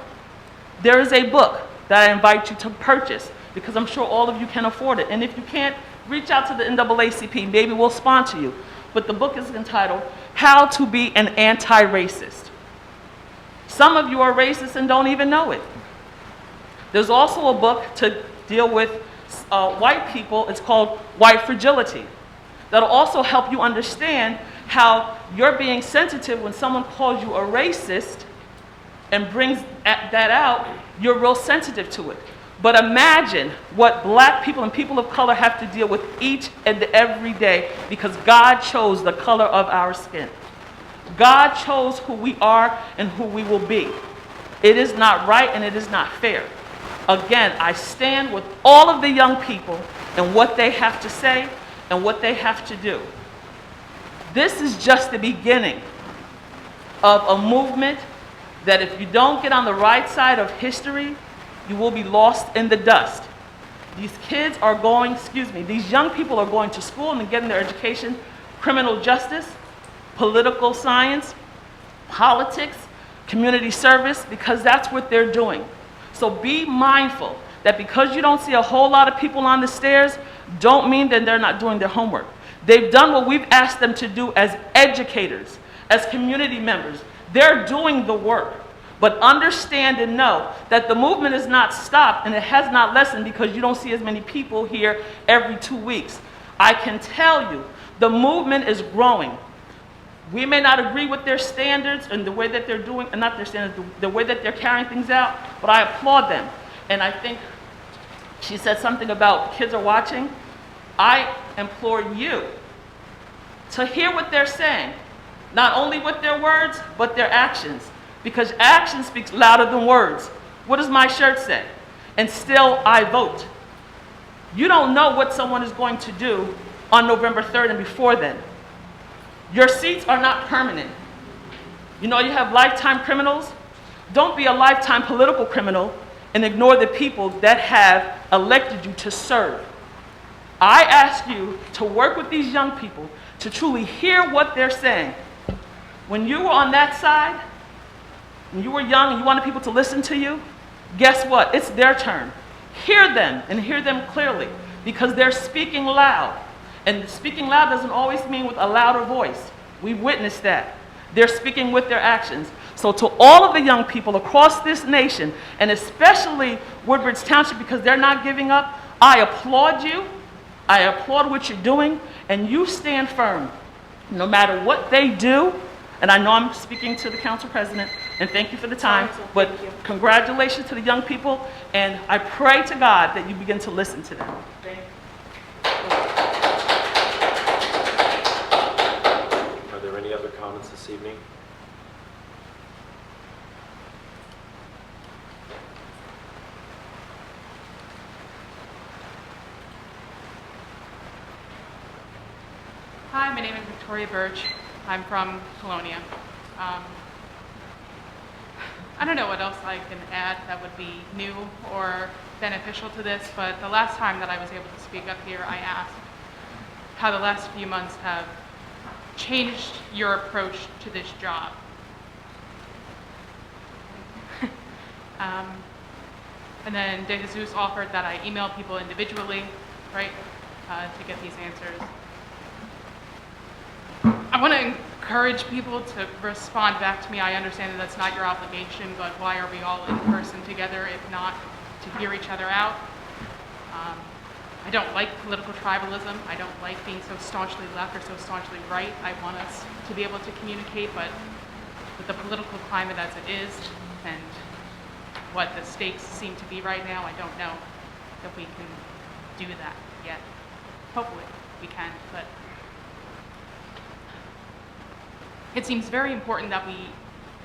There is a book that I invite you to purchase because I'm sure all of you can afford it. And if you can't, reach out to the NAACP. Maybe we'll sponsor you. But the book is entitled, How to Be an Anti-Racist. Some of you are racist and don't even know it. There's also a book to deal with white people. It's called White Fragility. That'll also help you understand how you're being sensitive when someone calls you a racist and brings that out, you're real sensitive to it. But imagine what black people and people of color have to deal with each and every day because God chose the color of our skin. God chose who we are and who we will be. It is not right and it is not fair. Again, I stand with all of the young people and what they have to say and what they have to do. This is just the beginning of a movement that if you don't get on the right side of history, you will be lost in the dust. These kids are going, these young people are going to school and getting their education, criminal justice, political science, politics, community service, because that's what they're doing. So be mindful that because you don't see a whole lot of people on the stairs, don't mean that they're not doing their homework. They've done what we've asked them to do as educators, as community members. They're doing the work. But understand and know that the movement is not stopped and it has not lessened because you don't see as many people here every 2 weeks. I can tell you, the movement is growing. We may not agree with their standards and the way that they're doing, and not their standards, the way that they're carrying things out, but I applaud them. And I think she said something about kids are watching. I implore you to hear what they're saying, not only with their words, but their actions. Because action speaks louder than words. What does my shirt say? And still I vote. You don't know what someone is going to do on November 3rd and before then. Your seats are not permanent. You know you have lifetime criminals? Don't be a lifetime political criminal and ignore the people that have elected you to serve. I ask you to work with these young people to truly hear what they're saying. When you were on that side, when you were young and you wanted people to listen to you, guess what? It's their turn. Hear them and hear them clearly because they're speaking loud. And speaking loud doesn't always mean with a louder voice. We've witnessed that. They're speaking with their actions. So to all of the young people across this nation, and especially Woodbridge Township because they're not giving up, I applaud you. I applaud what you're doing, and you stand firm. No matter what they do, and I know I'm speaking to the council president, and thank you for the time, but congratulations to the young people, and I pray to God that you begin to listen to them. Thank you. Are there any other comments this evening? Hi, my name is Victoria Birch. I'm from Colonia. I don't know what else I can add that would be new or beneficial to this, but the last time that I was able to speak up here, I asked how the last few months have changed your approach to this job. And then De Jesus offered that I email people individually, right, to get these answers. I want to encourage people to respond back to me. I understand that that's not your obligation, but why are we all in person together if not to hear each other out? I don't like political tribalism. I don't like being so staunchly left or so staunchly right. I want us to be able to communicate, but with the political climate as it is and what the stakes seem to be right now, I don't know if we can do that yet. Hopefully we can, but it seems very important that we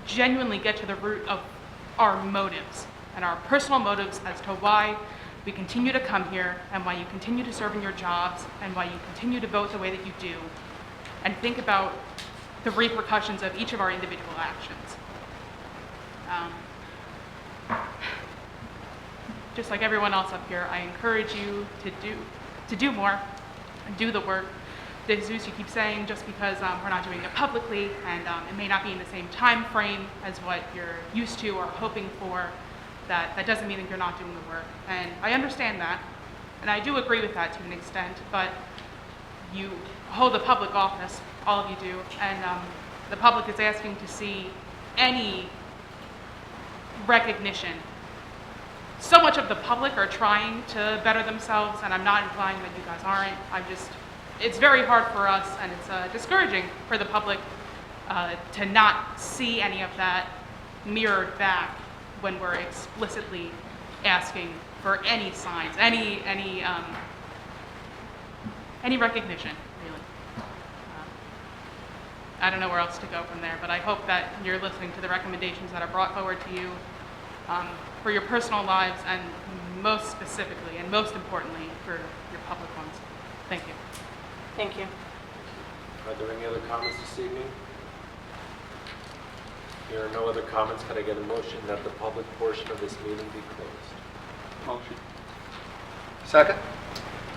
genuinely get to the root of our motives and our personal motives as to why we continue to come here and why you continue to serve in your jobs and why you continue to vote the way that you do, and think about the repercussions of each of our individual actions. Just like everyone else up here, I encourage you to do more and do the work. De Jesus, you keep saying just because we're not doing it publicly and it may not be in the same time frame as what you're used to or hoping for, that doesn't mean that you're not doing the work. And I understand that, and I do agree with that to an extent, but you hold a public office, all of you do, and the public is asking to see any recognition. So much of the public are trying to better themselves, and I'm not implying that you guys aren't. It's very hard for us, and it's discouraging for the public to not see any of that mirrored back when we're explicitly asking for any signs, any recognition, really. I don't know where else to go from there, but I hope that you're listening to the recommendations that are brought forward to you for your personal lives, and most specifically and most importantly for your public ones. Thank you. Thank you. Are there any other comments this evening? There are no other comments. Could I get a motion that the public portion of this meeting be closed? Motion. Second?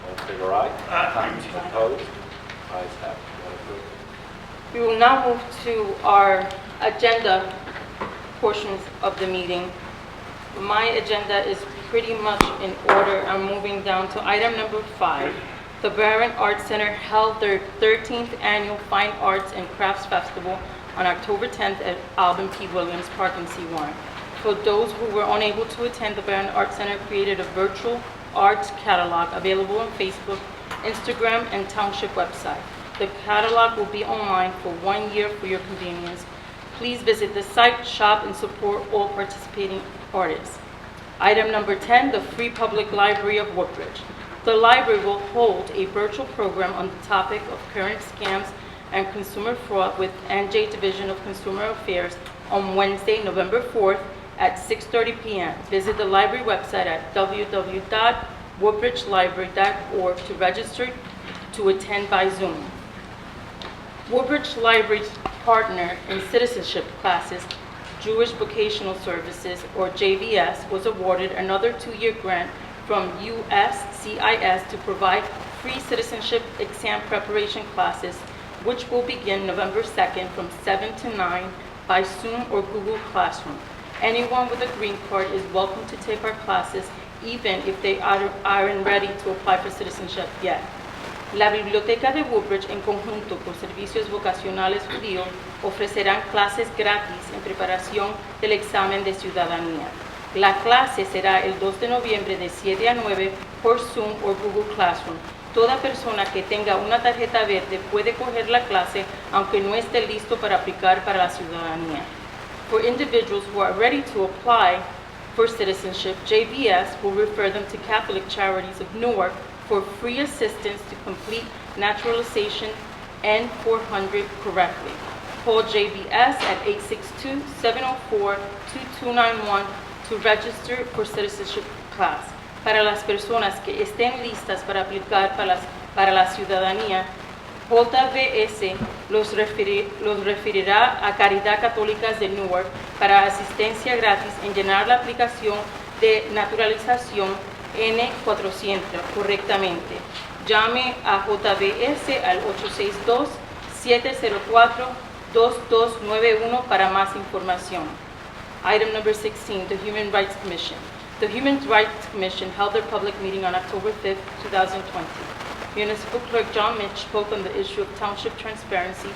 All in favor, aye? Aye. Opposed? Ayes have it. Not approved. We will now move to our agenda portions of the meeting. My agenda is pretty much in order. I'm moving down to item number 5. The Barron Arts Center held their 13th annual Fine Arts and Crafts Festival on October 10th at Alvin P. Williams Park in Sewaren. For those who were unable to attend, the Barron Arts Center created a virtual arts catalog available on Facebook, Instagram, and Township website. The catalog will be online for 1 year for your convenience. Please visit the site, shop, and support all participating artists. Item number 10, the Free Public Library of Woodbridge. The library will hold a virtual program on the topic of current scams and consumer fraud with NJ Division of Consumer Affairs on Wednesday, November 4th at 6:30 p.m. Visit the library website at www.woodbridgelibrary.org to register to attend by Zoom. Woodbridge Library's partner in citizenship classes, Jewish Vocational Services, or JVS, was awarded another 2-year grant from USCIS to provide free citizenship exam preparation classes, which will begin November 2nd from 7 to 9 by Zoom or Google Classroom. Anyone with a green card is welcome to take our classes, even if they aren't ready to apply for citizenship yet. La Biblioteca de Woodbridge, en conjunto con Servicios Vocacionales Judíos, ofrecerán clases gratis en preparación del examen de ciudadanía. La clase será el 2 de noviembre de 7 a 9 por Zoom o Google Classroom. Toda persona que tenga una tarjeta verde puede coger la clase aunque no esté listo para aplicar para la ciudadanía. For individuals who are ready to apply for citizenship, JVS will refer them to Catholic Charities of Newark for free assistance to complete naturalization N400 correctly. Call JVS at 862-704-2291 to register for citizenship class. Para las personas que estén listas para aplicar para la ciudadanía, JVS los referirá a Caridad Católica de Newark para asistencia gratis en llenar la aplicación de naturalización N400 correctamente. Llame a JVS al 704-2291 para más información. Item number 16, the Human Rights Commission. The Human Rights Commission held their public meeting on October 5, 2020. Municipal Clerk John Mitch spoke on the issue of township transparency,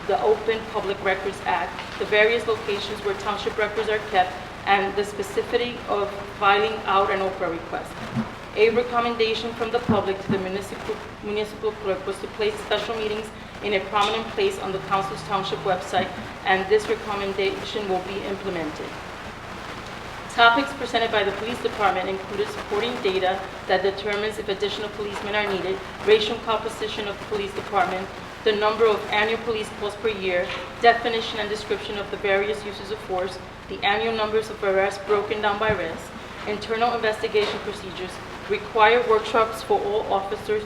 the Open Public Records Act, the various locations where township records are kept, and the specificity of filing out an Oprah request. A recommendation from the public to the municipal clerk was to place special meetings in a prominent place on the council's township website, and this recommendation will be implemented. Topics presented by the police department included supporting data that determines if additional policemen are needed, racial composition of the police department, the number of annual police calls per year, definition and description of the various uses of force, the annual numbers of arrests broken down by race, internal investigation procedures, required workshops for all officers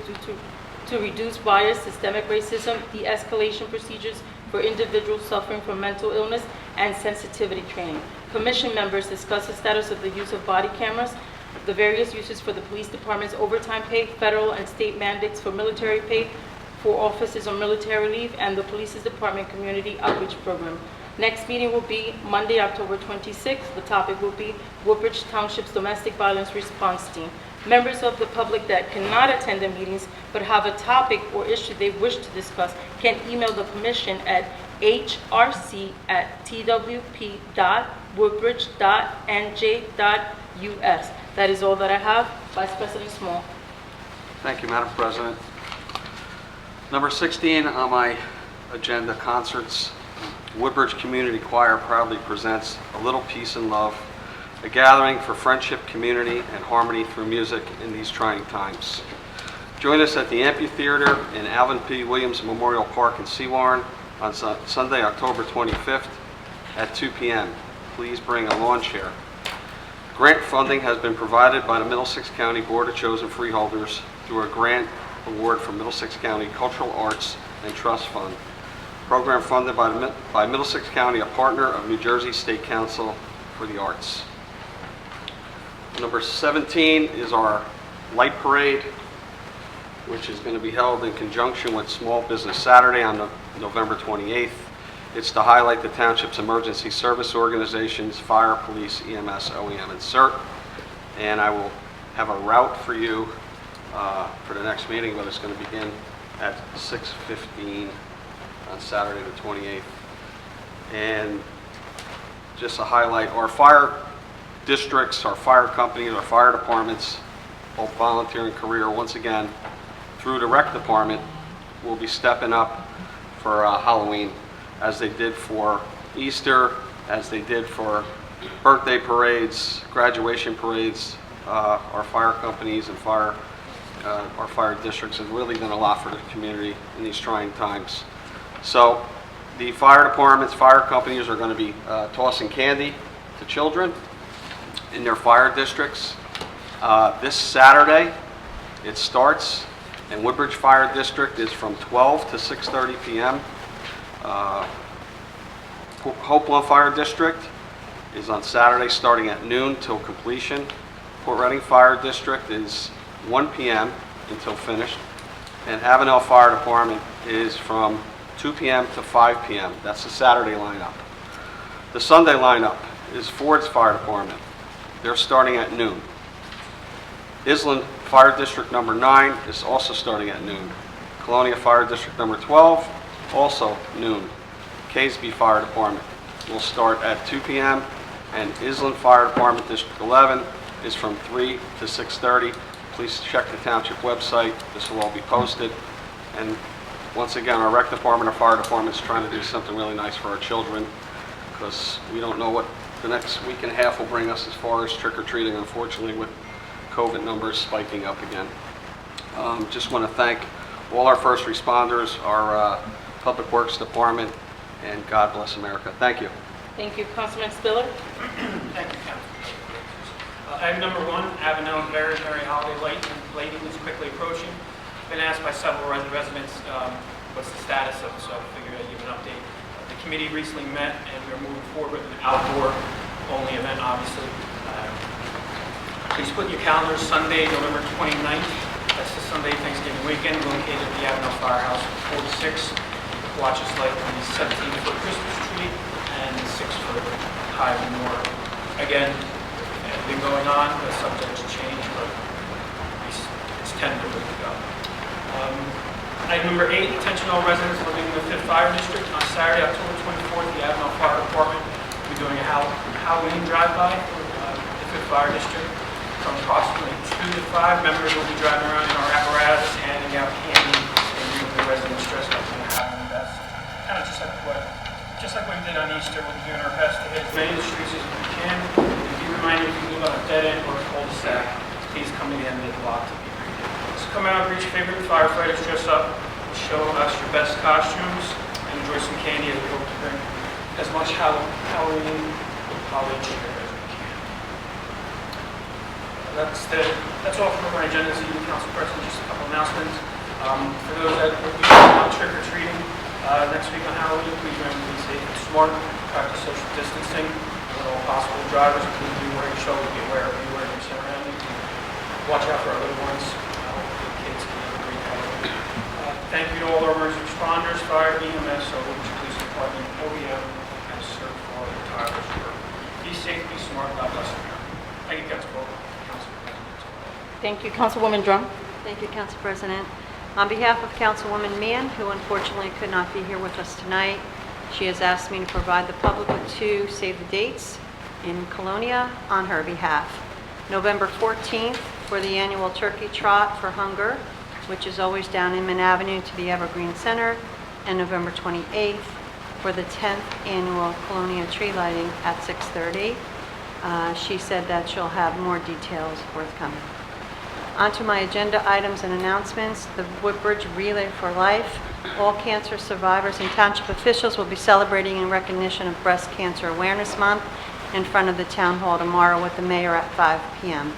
to reduce bias, systemic racism, de-escalation procedures for individuals suffering from mental illness, and sensitivity training. Commission members discussed the status of the use of body cameras, the various uses for the police department's overtime pay, federal and state mandates for military pay, for officers on military leave, and the police department community outreach program. Next meeting will be Monday, October 26th. The topic will be Woodbridge Township's Domestic Violence Response Team. Members of the public that cannot attend the meetings but have a topic or issue they wish to discuss can email the commission at hrc@twp.woodbridge.nj.us. That is all that I have. Vice President Small. Thank you, Madam President. Number 16 on my agenda, concerts. Woodbridge Community Choir proudly presents A Little Peace and Love, a gathering for friendship, community, and harmony through music in these trying times. Join us at the Amphitheater in Alvin P. Williams Memorial Park in Seawarren on Sunday, October 25th at 2 p.m. Please bring a lawn chair. Grant funding has been provided by the Middlesex County Board of Chosen Freeholders through a grant award from Middlesex County Cultural Arts and Trust Fund. Program funded by Middlesex County, a partner of New Jersey State Council for the Arts. Number 17 is our light parade, which is going to be held in conjunction with Small Business Saturday on November 28th. It's to highlight the township's emergency service organizations, fire, police, EMS, OEM, and CERT. And I will have a route for you for the next meeting, but it's going to begin at 6:15 on Saturday the 28th. And just to highlight, our fire districts, our fire companies, our fire departments, both volunteer and career, once again, through the rec department, will be stepping up for Halloween, as they did for Easter, as they did for birthday parades, graduation parades. Our fire companies and our fire districts have really done a lot for the community in these trying times. So the fire departments, fire companies are going to be tossing candy to children in their fire districts. This Saturday, it starts, and Woodbridge Fire District is from 12 to 6:30 p.m. Hopewell Fire District is on Saturday starting at noon till completion. Port Reading Fire District is 1 p.m. until finished. And Avenel Fire Department is from 2 p.m. to 5 p.m. That's the Saturday lineup. The Sunday lineup is Ford's Fire Department. They're starting at noon. Island Fire District number 9 is also starting at noon. Colonia Fire District number 12, also noon. Caseby Fire Department will start at 2 p.m. and Island Fire Department District 11 is from 3 to 6:30. Please check the township website. This will all be posted. And once again, our rec department, our fire department is trying to do something really nice for our children, because we don't know what the next week and a half will bring us as far as trick-or-treating, unfortunately, with COVID numbers spiking up again. Just want to thank all our first responders, our Public Works Department, and God bless America. Thank you. Thank you. Councilman Spiller? Thank you, Councilman. Item number 1, Avenel very holiday lighting is quickly approaching. Been asked by several residents what's the status of it, so I figured I'd give an update. The committee recently met, and we're moving forward with an outdoor-only event, obviously. Please put in your calendars Sunday, November 29th. That's the Sunday Thanksgiving weekend, located at the Avenel Firehouse from 4 to 6. watches like the 17-foot Christmas tree and 6-foot high menorah. Again, it's been going on, but subject to change, but it's tentatively to go. Item number 8, attention all residents living in the 5th Fire District. On Saturday, October 24th, the Avenel Fire Department will be doing a Halloween drive-by for the 5th Fire District. From approximately 2 to 5, members will be driving around in our apparatus, handing out candy, and leaving the residents dressed up in their Halloween best. Kind of just like what we did on Easter, we'll be doing our best to hit as many of the streets as we can. And be reminded, if you live on a dead end or a cul-de-sac, please come to the end of the block to be greeted. So come out, greet your favorite firefighters, dress up, show us your best costumes, and enjoy some candy as we hope to bring as much Halloween holiday cheer as we can. That's all for my agenda this evening, Council President. Just a couple announcements. For those that will be out trick-or-treating next week on Halloween, please remember to be safe and smart, practice social distancing. With all possible drivers, please be wearing your shoulder, be aware of you and your surroundings. Watch out for our little ones. The kids can have a great Halloween. Thank you to all our emergency responders, fire, EMS, our Woodbridge Police Department, OEM, and CERT for all their tireless work. Be safe, be smart, God bless America. Thank you, Council President. Thank you. Councilwoman Drum. Thank you, Council President. On behalf of Councilwoman Meehan, who unfortunately could not be here with us tonight, she has asked me to provide the public with 2 save the dates in Colonia on her behalf. November 14th for the annual Turkey Trot for Hunger, which is always down Inman Avenue to the Evergreen Center, and November 28th for the 10th annual Colonia Tree Lighting at 6:30. She said that she'll have more details forthcoming. On to my agenda items and announcements. The Woodbridge Relay for Life. All cancer survivors and township officials will be celebrating in recognition of Breast Cancer Awareness Month in front of the Town Hall tomorrow with the mayor at 5 p.m.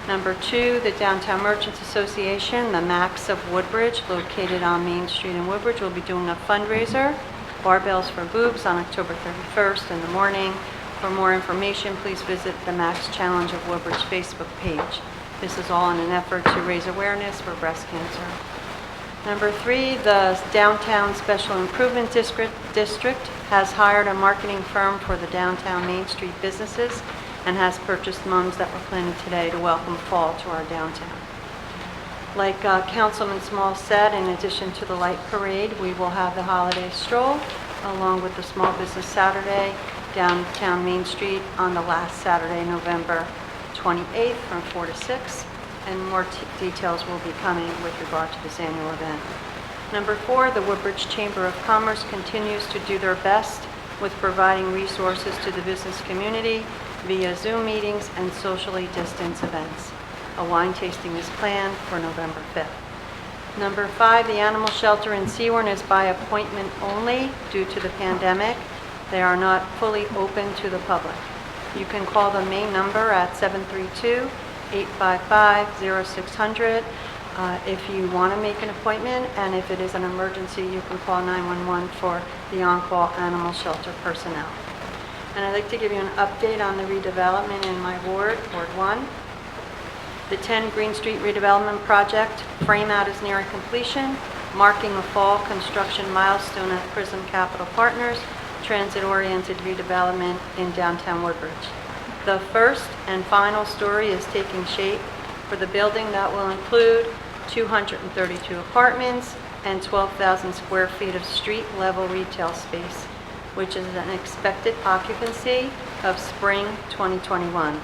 Number 2, the Downtown Merchants Association, the Max of Woodbridge, located on Main Street in Woodbridge, will be doing a fundraiser, Barbells for Boobs, on October 31st in the morning. For more information, please visit the Max Challenge of Woodbridge Facebook page. This is all in an effort to raise awareness for breast cancer. Number 3, the Downtown Special Improvement District has hired a marketing firm for the downtown Main Street businesses and has purchased mums that were planted today to welcome fall to our downtown. Like Councilman Small said, in addition to the light parade, we will have the holiday stroll along with the Small Business Saturday downtown Main Street on the last Saturday, November 28th from 4 to 6, and more details will be coming with regard to this annual event. Number 4, the Woodbridge Chamber of Commerce continues to do their best with providing resources to the business community via Zoom meetings and socially distanced events. A wine tasting is planned for November 5th. Number 5, the animal shelter in Seawarn is by appointment only due to the pandemic. They are not fully open to the public. You can call the main number at 732-855-0600 if you want to make an appointment, and if it is an emergency, you can call 911 for the on-call animal shelter personnel. And I'd like to give you an update on the redevelopment in my ward, Ward 1. The 10 Green Street redevelopment project frame-out is nearing completion, marking a fall construction milestone at Prism Capital Partners, transit-oriented redevelopment in downtown Woodbridge. The first and final story is taking shape for the building that will include 232 apartments and 12,000 square feet of street-level retail space, which is an expected occupancy of spring 2021.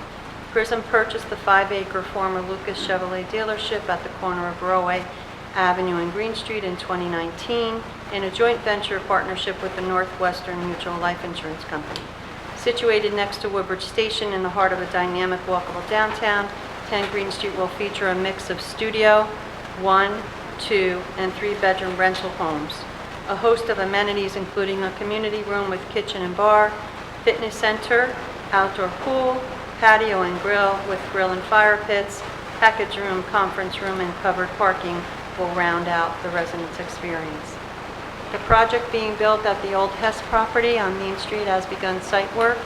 Prism purchased the 5-acre former Lucas Chevrolet dealership at the corner of Broadway Avenue and Green Street in 2019 in a joint venture partnership with the Northwestern Mutual Life Insurance Company. Situated next to Woodbridge Station in the heart of a dynamic walkable downtown, 10 Green Street will feature a mix of studio, 1, 2, and 3-bedroom rental homes, a host of amenities including a community room with kitchen and bar, fitness center, outdoor pool, patio and grill with grill and fire pits, package room, conference room, and covered parking will round out the residents' experience. The project being built at the old Hess property on Main Street has begun site work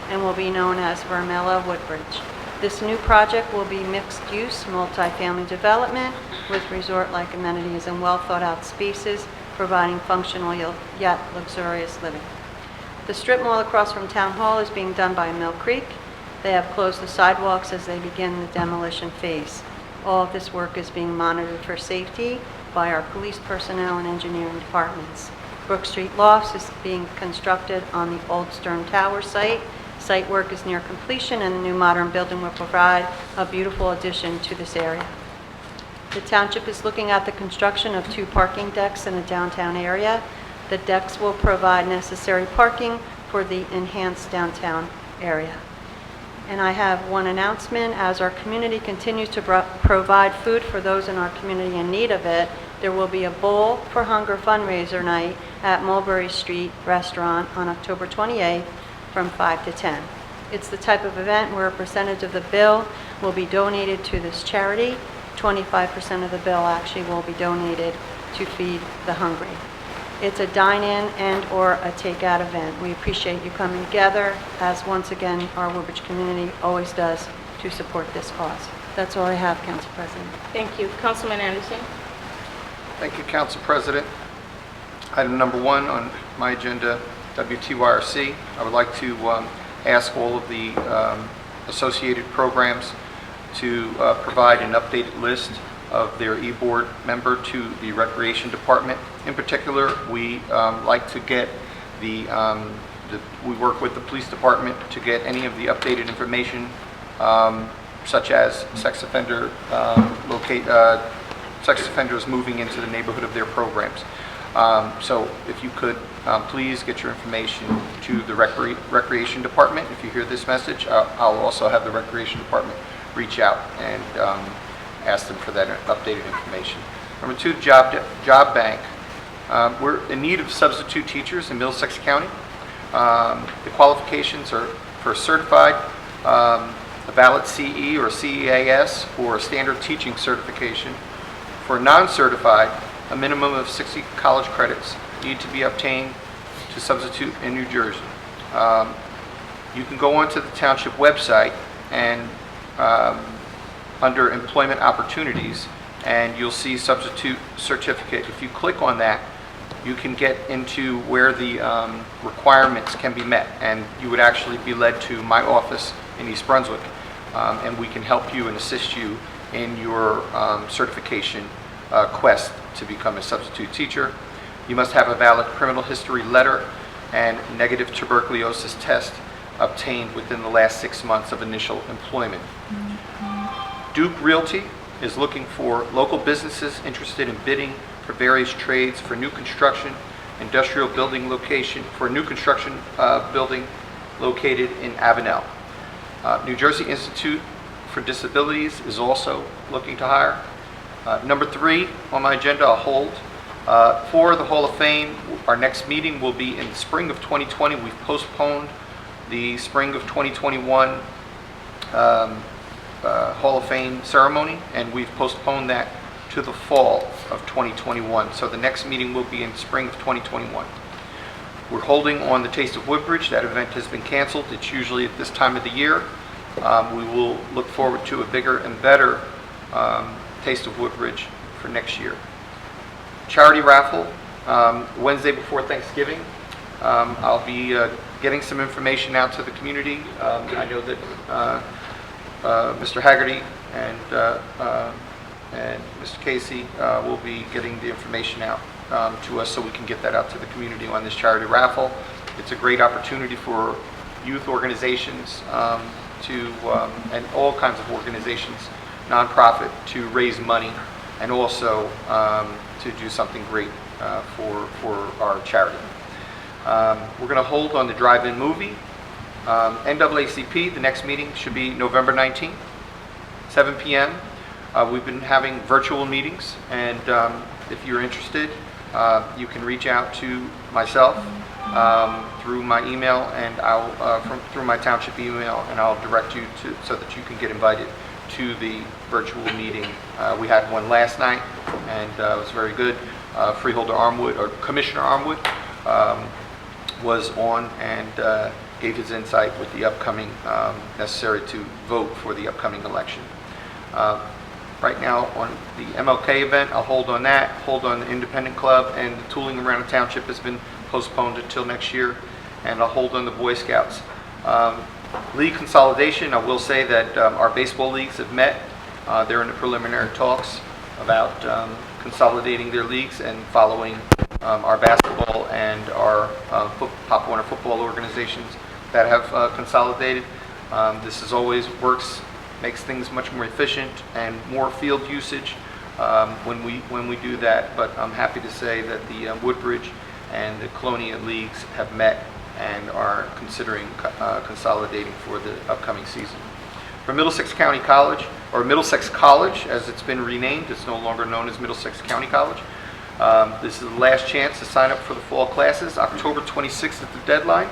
and will be known as Vermella Woodbridge. This new project will be mixed-use, multifamily development with resort-like amenities and well-thought-out spaces providing functional yet luxurious living. The strip mall across from Town Hall is being done by Mill Creek. They have closed the sidewalks as they begin the demolition phase. All of this work is being monitored for safety by our police personnel and engineering departments. Brook Street Lofts is being constructed on the old Stern Tower site. Site work is near completion, and the new modern building will provide a beautiful addition to this area. The township is looking at the construction of 2 parking decks in the downtown area. The decks will provide necessary parking for the enhanced downtown area. And I have one announcement. As our community continues to provide food for those in our community in need of it, there will be a Bowl for Hunger fundraiser night at Mulberry Street Restaurant on October 28th from 5 to 10. It's the type of event where a percentage of the bill will be donated to this charity. 25% of the bill actually will be donated to feed the hungry. It's a dine-in and/or a take-out event. We appreciate you coming together, as once again our Woodbridge community always does, to support this cause. That's all I have, Council President. Thank you. Councilman Anderson. Thank you, Council President. Item number 1 on my agenda, WTYRC. I would like to ask all of the associated programs to provide an updated list of their e-board member to the Recreation Department. In particular, we like to get we work with the Police Department to get any of the updated information, such as sex offenders moving into the neighborhood of their programs. So if you could please get your information to the Recreation Department. If you hear this message, I'll also have the Recreation Department reach out and ask them for that updated information. Number 2, Job Bank. We're in need of substitute teachers in Middlesex County. The qualifications are for certified, a valid CE or CEAS, or a standard teaching certification. For non-certified, a minimum of 60 college credits need to be obtained to substitute in New Jersey. You can go onto the township website and under employment opportunities, and you'll see substitute certificate. If you click on that, you can get into where the requirements can be met, and you would actually be led to my office in East Brunswick, and we can help you and assist you in your certification quest to become a substitute teacher. You must have a valid criminal history letter and negative tuberculosis test obtained within the last 6 months of initial employment. Duke Realty is looking for local businesses interested in bidding for various trades for new construction, industrial building location, for a new construction building located in Avenel. New Jersey Institute for Disabilities is also looking to hire. Number 3 on my agenda, I'll hold. For the Hall of Fame, our next meeting will be in the spring of 2020. We've postponed the spring of 2021 Hall of Fame ceremony, and we've postponed that to the fall of 2021. So the next meeting will be in spring of 2021. We're holding on the Taste of Woodbridge. That event has been canceled. It's usually at this time of the year. We will look forward to a bigger and better Taste of Woodbridge for next year. Charity raffle, Wednesday before Thanksgiving. I'll be getting some information out to the community. I know that Mr. Haggerty and Mr. Casey will be getting the information out to us so we can get that out to the community on this charity raffle. It's a great opportunity for youth organizations and all kinds of organizations, nonprofit, to raise money and also to do something great for our charity. We're going to hold on the drive-in movie. NAACP, the next meeting should be November 19th, 7 p.m. We've been having virtual meetings, and if you're interested, you can reach out to myself through my email, and through my township email, and I'll direct you to so that you can get invited to the virtual meeting. We had one last night, and it was very good. Freeholder Armwood, or Commissioner Armwood, was on and gave his insight with the upcoming necessary to vote for the upcoming election. right now on the MLK event. I'll hold on that, hold on the Independent Club, and the tooling around the township has been postponed until next year, and I'll hold on the Boy Scouts. League consolidation, I will say that our baseball leagues have met. They're in the preliminary talks about consolidating their leagues and following our basketball and our Pop Warner football organizations that have consolidated. This is always works, makes things much more efficient and more field usage when we do that. But I'm happy to say that the Woodbridge and the Colonia leagues have met and are considering consolidating for the upcoming season. For Middlesex County College, or Middlesex College as it's been renamed, it's no longer known as Middlesex County College. This is the last chance to sign up for the fall classes. October 26th is the deadline.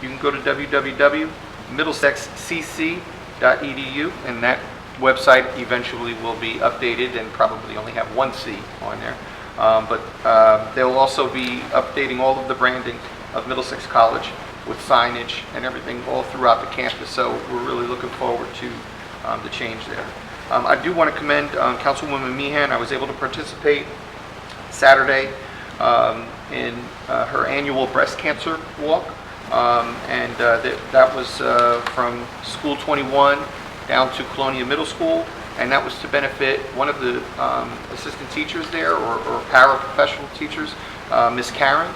You can go to www.middlesexcc.edu, and that website eventually will be updated and probably only have one C on there. But they will also be updating all of the branding of Middlesex College with signage and everything all throughout the campus. So we're really looking forward to the change there. I do want to commend Councilwoman Meehan. I was able to participate Saturday in her annual breast cancer walk. That was from School 21 down to Colonia Middle School, and that was to benefit one of the assistant teachers there, or paraprofessional teachers, Miss Karen.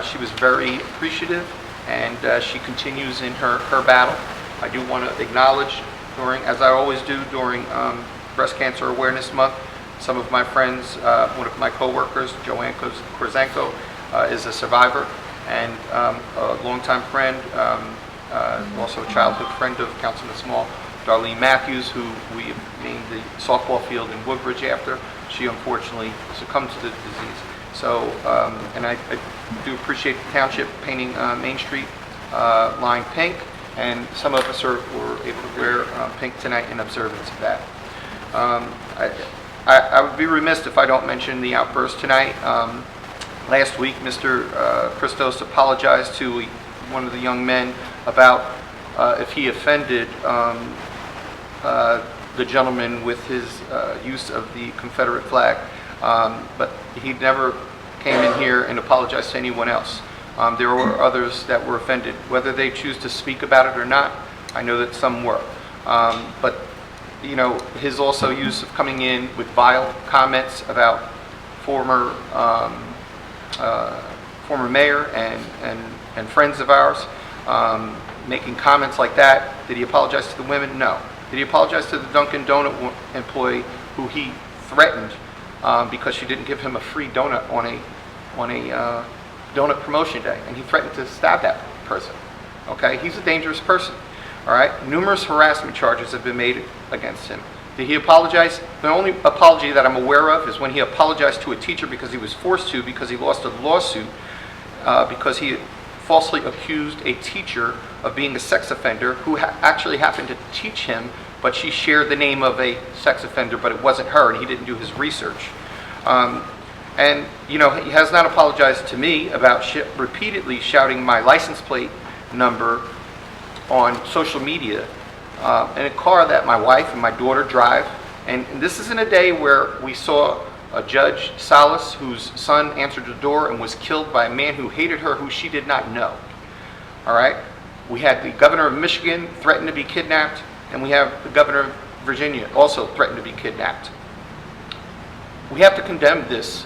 She was very appreciative, and she continues in her battle. I do want to acknowledge, as I always do during Breast Cancer Awareness Month, some of my friends. One of my coworkers, Joanne Korzanko, is a survivor and a longtime friend, also a childhood friend of Councilman Small, Darlene Matthews, who we named the softball field in Woodbridge after. She unfortunately succumbed to the disease. So, and I do appreciate the township painting Main Street line pink, and some of us were able to wear pink tonight in observance of that. I would be remiss if I don't mention the outburst tonight. Last week, Mr. Christos apologized to one of the young men about if he offended the gentleman with his use of the Confederate flag. But he never came in here and apologized to anyone else. There were others that were offended, whether they choose to speak about it or not. I know that some were. But you know, his also use of coming in with vile comments about former mayor and friends of ours, making comments like that. Did he apologize to the women? No. Did he apologize to the Dunkin' Donut employee who he threatened because she didn't give him a free donut on a donut promotion day, and he threatened to stab that person? Okay, he's a dangerous person. All right, numerous harassment charges have been made against him. Did he apologize? The only apology that I'm aware of is when he apologized to a teacher because he was forced to, because he lost a lawsuit because he falsely accused a teacher of being a sex offender who actually happened to teach him, but she shared the name of a sex offender, but it wasn't her, and he didn't do his research. And, you know, he has not apologized to me about repeatedly shouting my license plate number on social media in a car that my wife and my daughter drive. And this is in a day where we saw a Judge Salas, whose son answered the door and was killed by a man who hated her, who she did not know. All right? We had the governor of Michigan threatened to be kidnapped, and we have the governor of Virginia also threatened to be kidnapped. We have to condemn this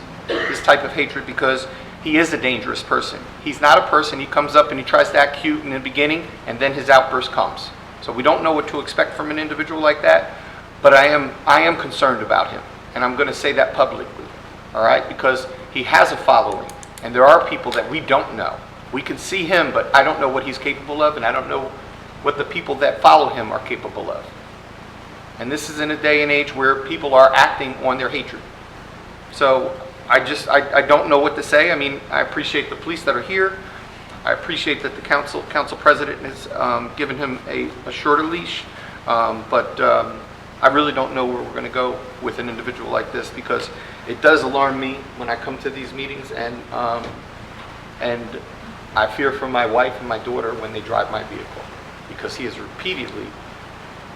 type of hatred because he is a dangerous person. He's not a person, he comes up and he tries to act cute in the beginning, and then his outburst comes. So we don't know what to expect from an individual like that, but I am concerned about him, and I'm going to say that publicly, all right? Because he has a following, and there are people that we don't know. We can see him, but I don't know what he's capable of, and I don't know what the people that follow him are capable of. And this is in a day and age where people are acting on their hatred. So I don't know what to say. I mean, I appreciate the police that are here. I appreciate that the council president has given him a shorter leash. But I really don't know where we're going to go with an individual like this, because it does alarm me when I come to these meetings, and I fear for my wife and my daughter when they drive my vehicle, because he has repeatedly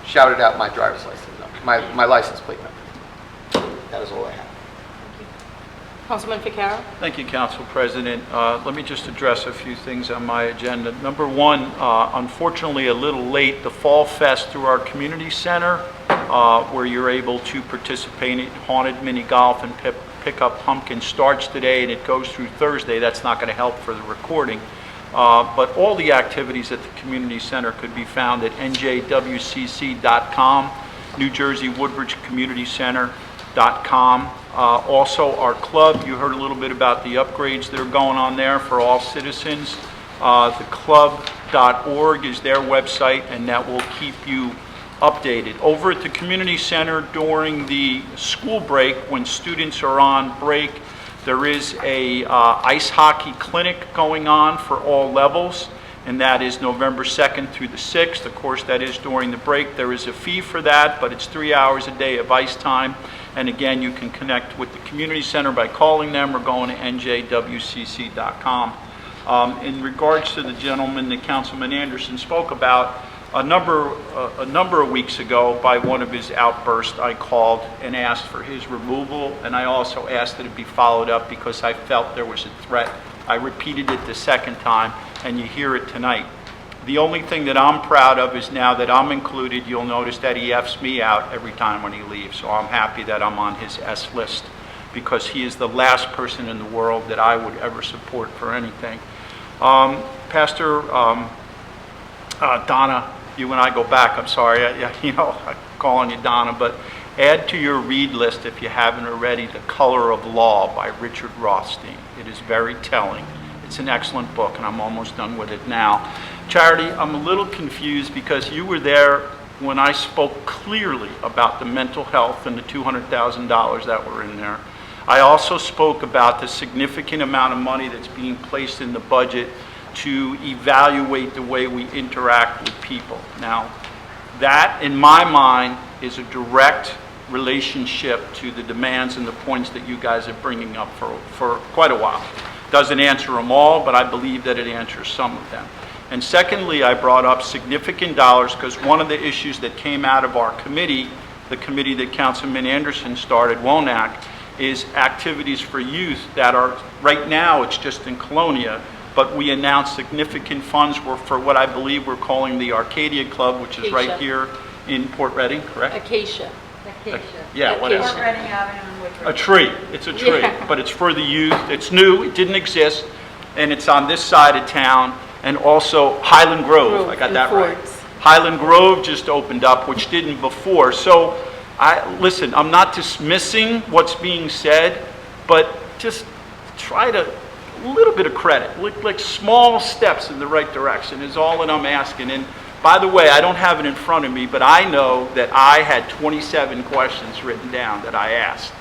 shouted out my driver's license number, my license plate number. That is all I have. Councilman Ficarro? Thank you, Council President. Let me just address a few things on my agenda. Number one, unfortunately a little late, the Fall Fest through our community center, where you're able to participate in haunted mini golf and pick up pumpkin, starts today and it goes through Thursday. That's not going to help for the recording. But all the activities at the community center could be found at njwcc.com, New Jersey Woodbridge Community Center.com. Also, our club, you heard a little bit about the upgrades that are going on there for all citizens. Theclub.org is their website, and that will keep you updated. Over at the community center during the school break, when students are on break, there is a ice hockey clinic going on for all levels, and that is November 2nd through the 6th. Of course, that is during the break. There is a fee for that, but it's 3 hours a day of ice time. And again, you can connect with the community center by calling them or going to njwcc.com. In regards to the gentleman that Councilman Anderson spoke about, a number of weeks ago, by one of his outbursts, I called and asked for his removal, and I also asked that it be followed up because I felt there was a threat. I repeated it the second time, and you hear it tonight. The only thing that I'm proud of is now that I'm included, you'll notice that he F's me out every time when he leaves. So I'm happy that I'm on his S list because he is the last person in the world that I would ever support for anything. Pastor Donna, you and I go back. I'm sorry, I'm calling you Donna, but add to your read list, if you haven't already, The Color of Law by Richard Rothstein. It is very telling. It's an excellent book, and I'm almost done with it now. Charity, I'm a little confused because you were there when I spoke clearly about the mental health and the $200,000 that were in there. I also spoke about the significant amount of money that's being placed in the budget to evaluate the way we interact with people. Now, that, in my mind, is a direct relationship to the demands and the points that you guys are bringing up for quite a while. Doesn't answer them all, but I believe that it answers some of them. And secondly, I brought up significant dollars because one of the issues that came out of our committee, the committee that Councilman Anderson started, WONAC, is activities for youth that are, right now it's just in Colonia, but we announced significant funds were for what I believe we're calling the Arcadia Club, which is right here in Port Reading, correct? Acacia. Yeah, whatever. Port Reading Avenue and Woodbridge. A tree. It's a tree, Yeah. but it's for the youth. It's new. It didn't exist, and it's on this side of town. And also Highland Grove. I got that right. Highland Grove just opened up, which didn't before. So, listen. I'm not dismissing what's being said, but just try to a little bit of credit, like small steps in the right direction is all that I'm asking. And by the way, I don't have it in front of me, but I know that I had 27 questions written down that I asked.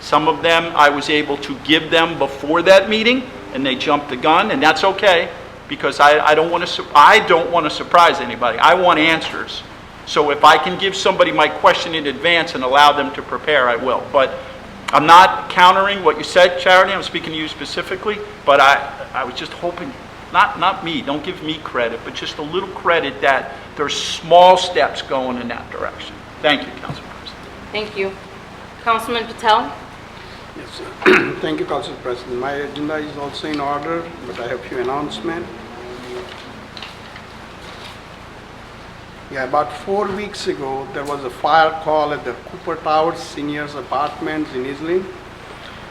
Some of them I was able to give them before that meeting, and they jumped the gun, and that's okay, because I don't want to surprise anybody. I want answers. So if I can give somebody my question in advance and allow them to prepare, I will. But I'm not countering what you said, Charity. I'm speaking to you specifically, but I was just hoping, not me, don't give me credit, but just a little credit that there's small steps going in that direction. Thank you, Council President. Thank you. Councilman Patel? Yes, thank you, Council President. My agenda is also in order, but I have a few announcements. Yeah, about 4 weeks ago, there was a fire call at the Cooper Towers Seniors Apartments in Islin.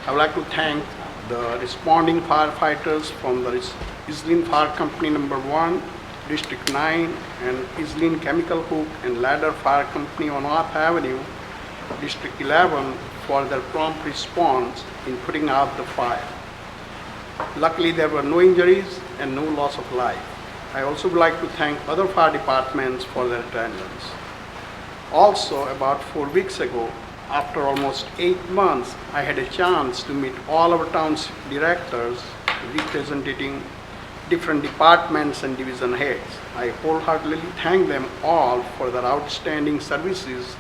I would like to thank the responding firefighters from the Islin Fire Company number 1, District 9, and Islin Chemical Hook and Ladder Fire Company on North Avenue, District 11, for their prompt response in putting out the fire. Luckily, there were no injuries and no loss of life. I also would like to thank other fire departments for their attendance. Also, about 4 weeks ago, after almost 8 months, I had a chance to meet all our township directors representing different departments and division heads. I wholeheartedly thank them all for their outstanding services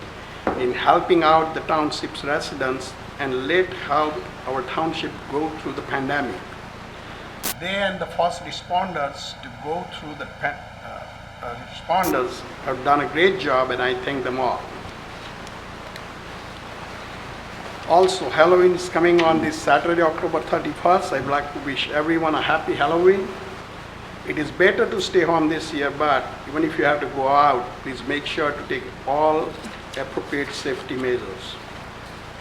in helping out the township's residents and let help our township go through the pandemic. They and the first responders to go through the responders have done a great job, and I thank them all. Also, Halloween is coming on this Saturday, October 31st. I'd like to wish everyone a happy Halloween. It is better to stay home this year, but even if you have to go out, please make sure to take all appropriate safety measures.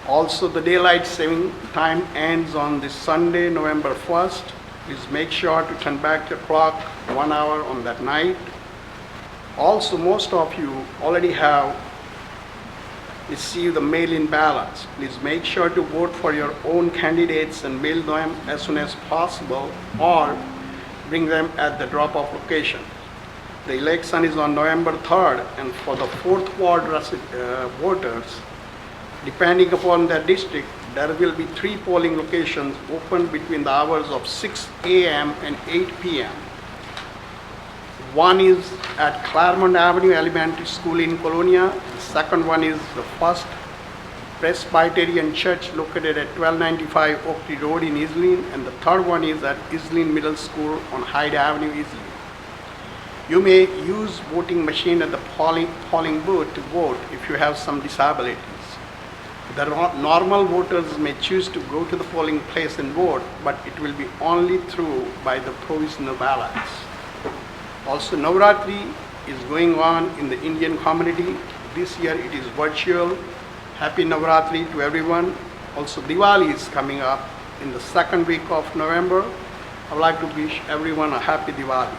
Also, the daylight saving time ends on this Sunday, November 1st. Please make sure to turn back your clock 1 hour on that night. Also, most of you already have received the mail-in ballots. Please make sure to vote for your own candidates and mail them as soon as possible, or bring them at the drop-off location. The election is on November 3rd, and for the 4th Ward voters, depending upon their district, there will be 3 polling locations open between the hours of 6 a.m. and 8 p.m. One is at Claremont Avenue Elementary School in Colonia. The second one is the First Presbyterian Church located at 1295 Oak Tree Road in Iselin, and the third one is at Iselin Middle School on Hyde Avenue, Iselin. You may use voting machine at the polling booth to vote if you have some disabilities. The normal voters may choose to go to the polling place and vote, but it will be only through by the provisional ballots. Also, Navratri is going on in the Indian community. This year it is virtual. Happy Navratri to everyone. Also, Diwali is coming up in the second week of November. I would like to wish everyone a happy Diwali.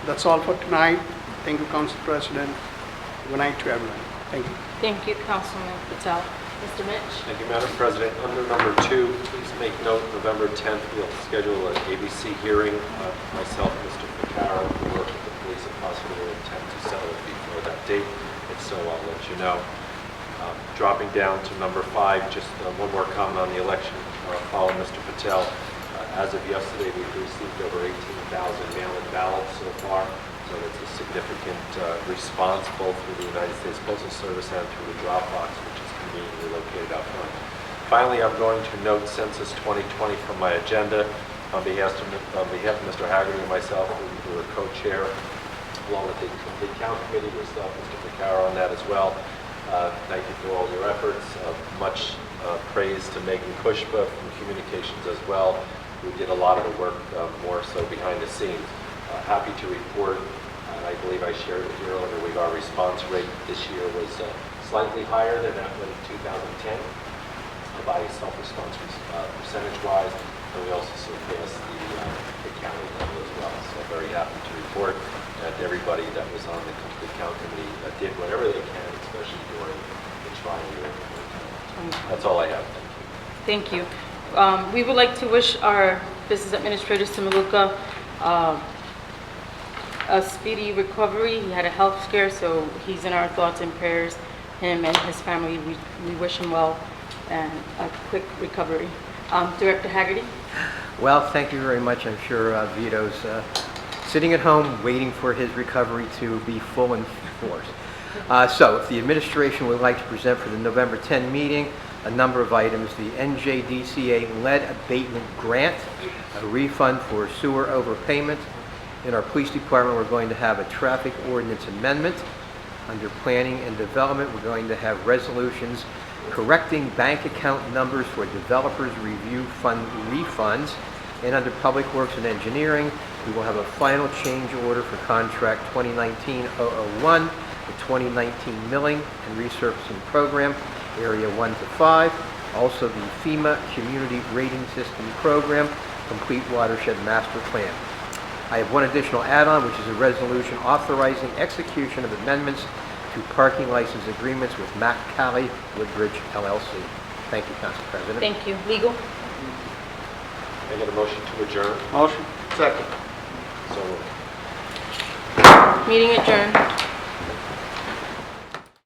That's all for tonight. Thank you, Council President. Good night to everyone. Thank you. Thank you, Councilman Patel. Mr. Mitch? Thank you, Madam President. Under number 2, please make note, November 10th, we'll schedule an ABC hearing. Myself, Mr. Ficaro, will work with the police if possible. We intend to settle it before that date. If so, I'll let you know. Dropping down to number 5, just one more comment on the election following Mr. Patel. As of yesterday, we've received over 18,000 mail-in ballots so far. So it's a significant response both through the United States Postal Service and through the drop box, which is conveniently located out front. Finally, I'm going to note Census 2020 from my agenda. On behalf of Mr. Haggerty and myself, who are co-chair, along with the complete count committee, yourself, Mr. Ficaro, on that as well. Thank you for all your efforts. Much praise to Megan Kushba from Communications as well, who did a lot of the work more so behind the scenes. Happy to report, I believe I shared with you earlier, our response rate this year was slightly higher than that in 2010 by self-response percentage-wise, and we also surpassed the county level as well. So I'm very happy to report that everybody that was on the complete count committee did whatever they can, especially during the trying year. That's all I have. Thank you. Thank you. We would like to wish our business administrator, Simaluka, a speedy recovery. He had a health scare, so he's in our thoughts and prayers. Him and his family, we wish him well and a quick recovery. Director Haggerty? Well, thank you very much. I'm sure Vito's sitting at home waiting for his recovery to be full in force. So if the administration would like to present for the November 10 meeting a number of items: the NJDCA lead abatement grant, a refund for sewer overpayment. In our police department, we're going to have a traffic ordinance amendment. Under planning and development, we're going to have resolutions correcting bank account numbers for developers review fund refunds. And under public works and engineering, we will have a final change order for contract 2019-001, the 2019 milling and resurfacing program, area 1 to 5. Also the FEMA community rating system program, complete watershed master plan. I have one additional add-on, which is a resolution authorizing execution of amendments to parking license agreements with Mac Cali Woodbridge LLC. Thank you, Council President. Thank you. Legal? Can I get a motion to adjourn? Motion. Second. So moved. Meeting adjourned.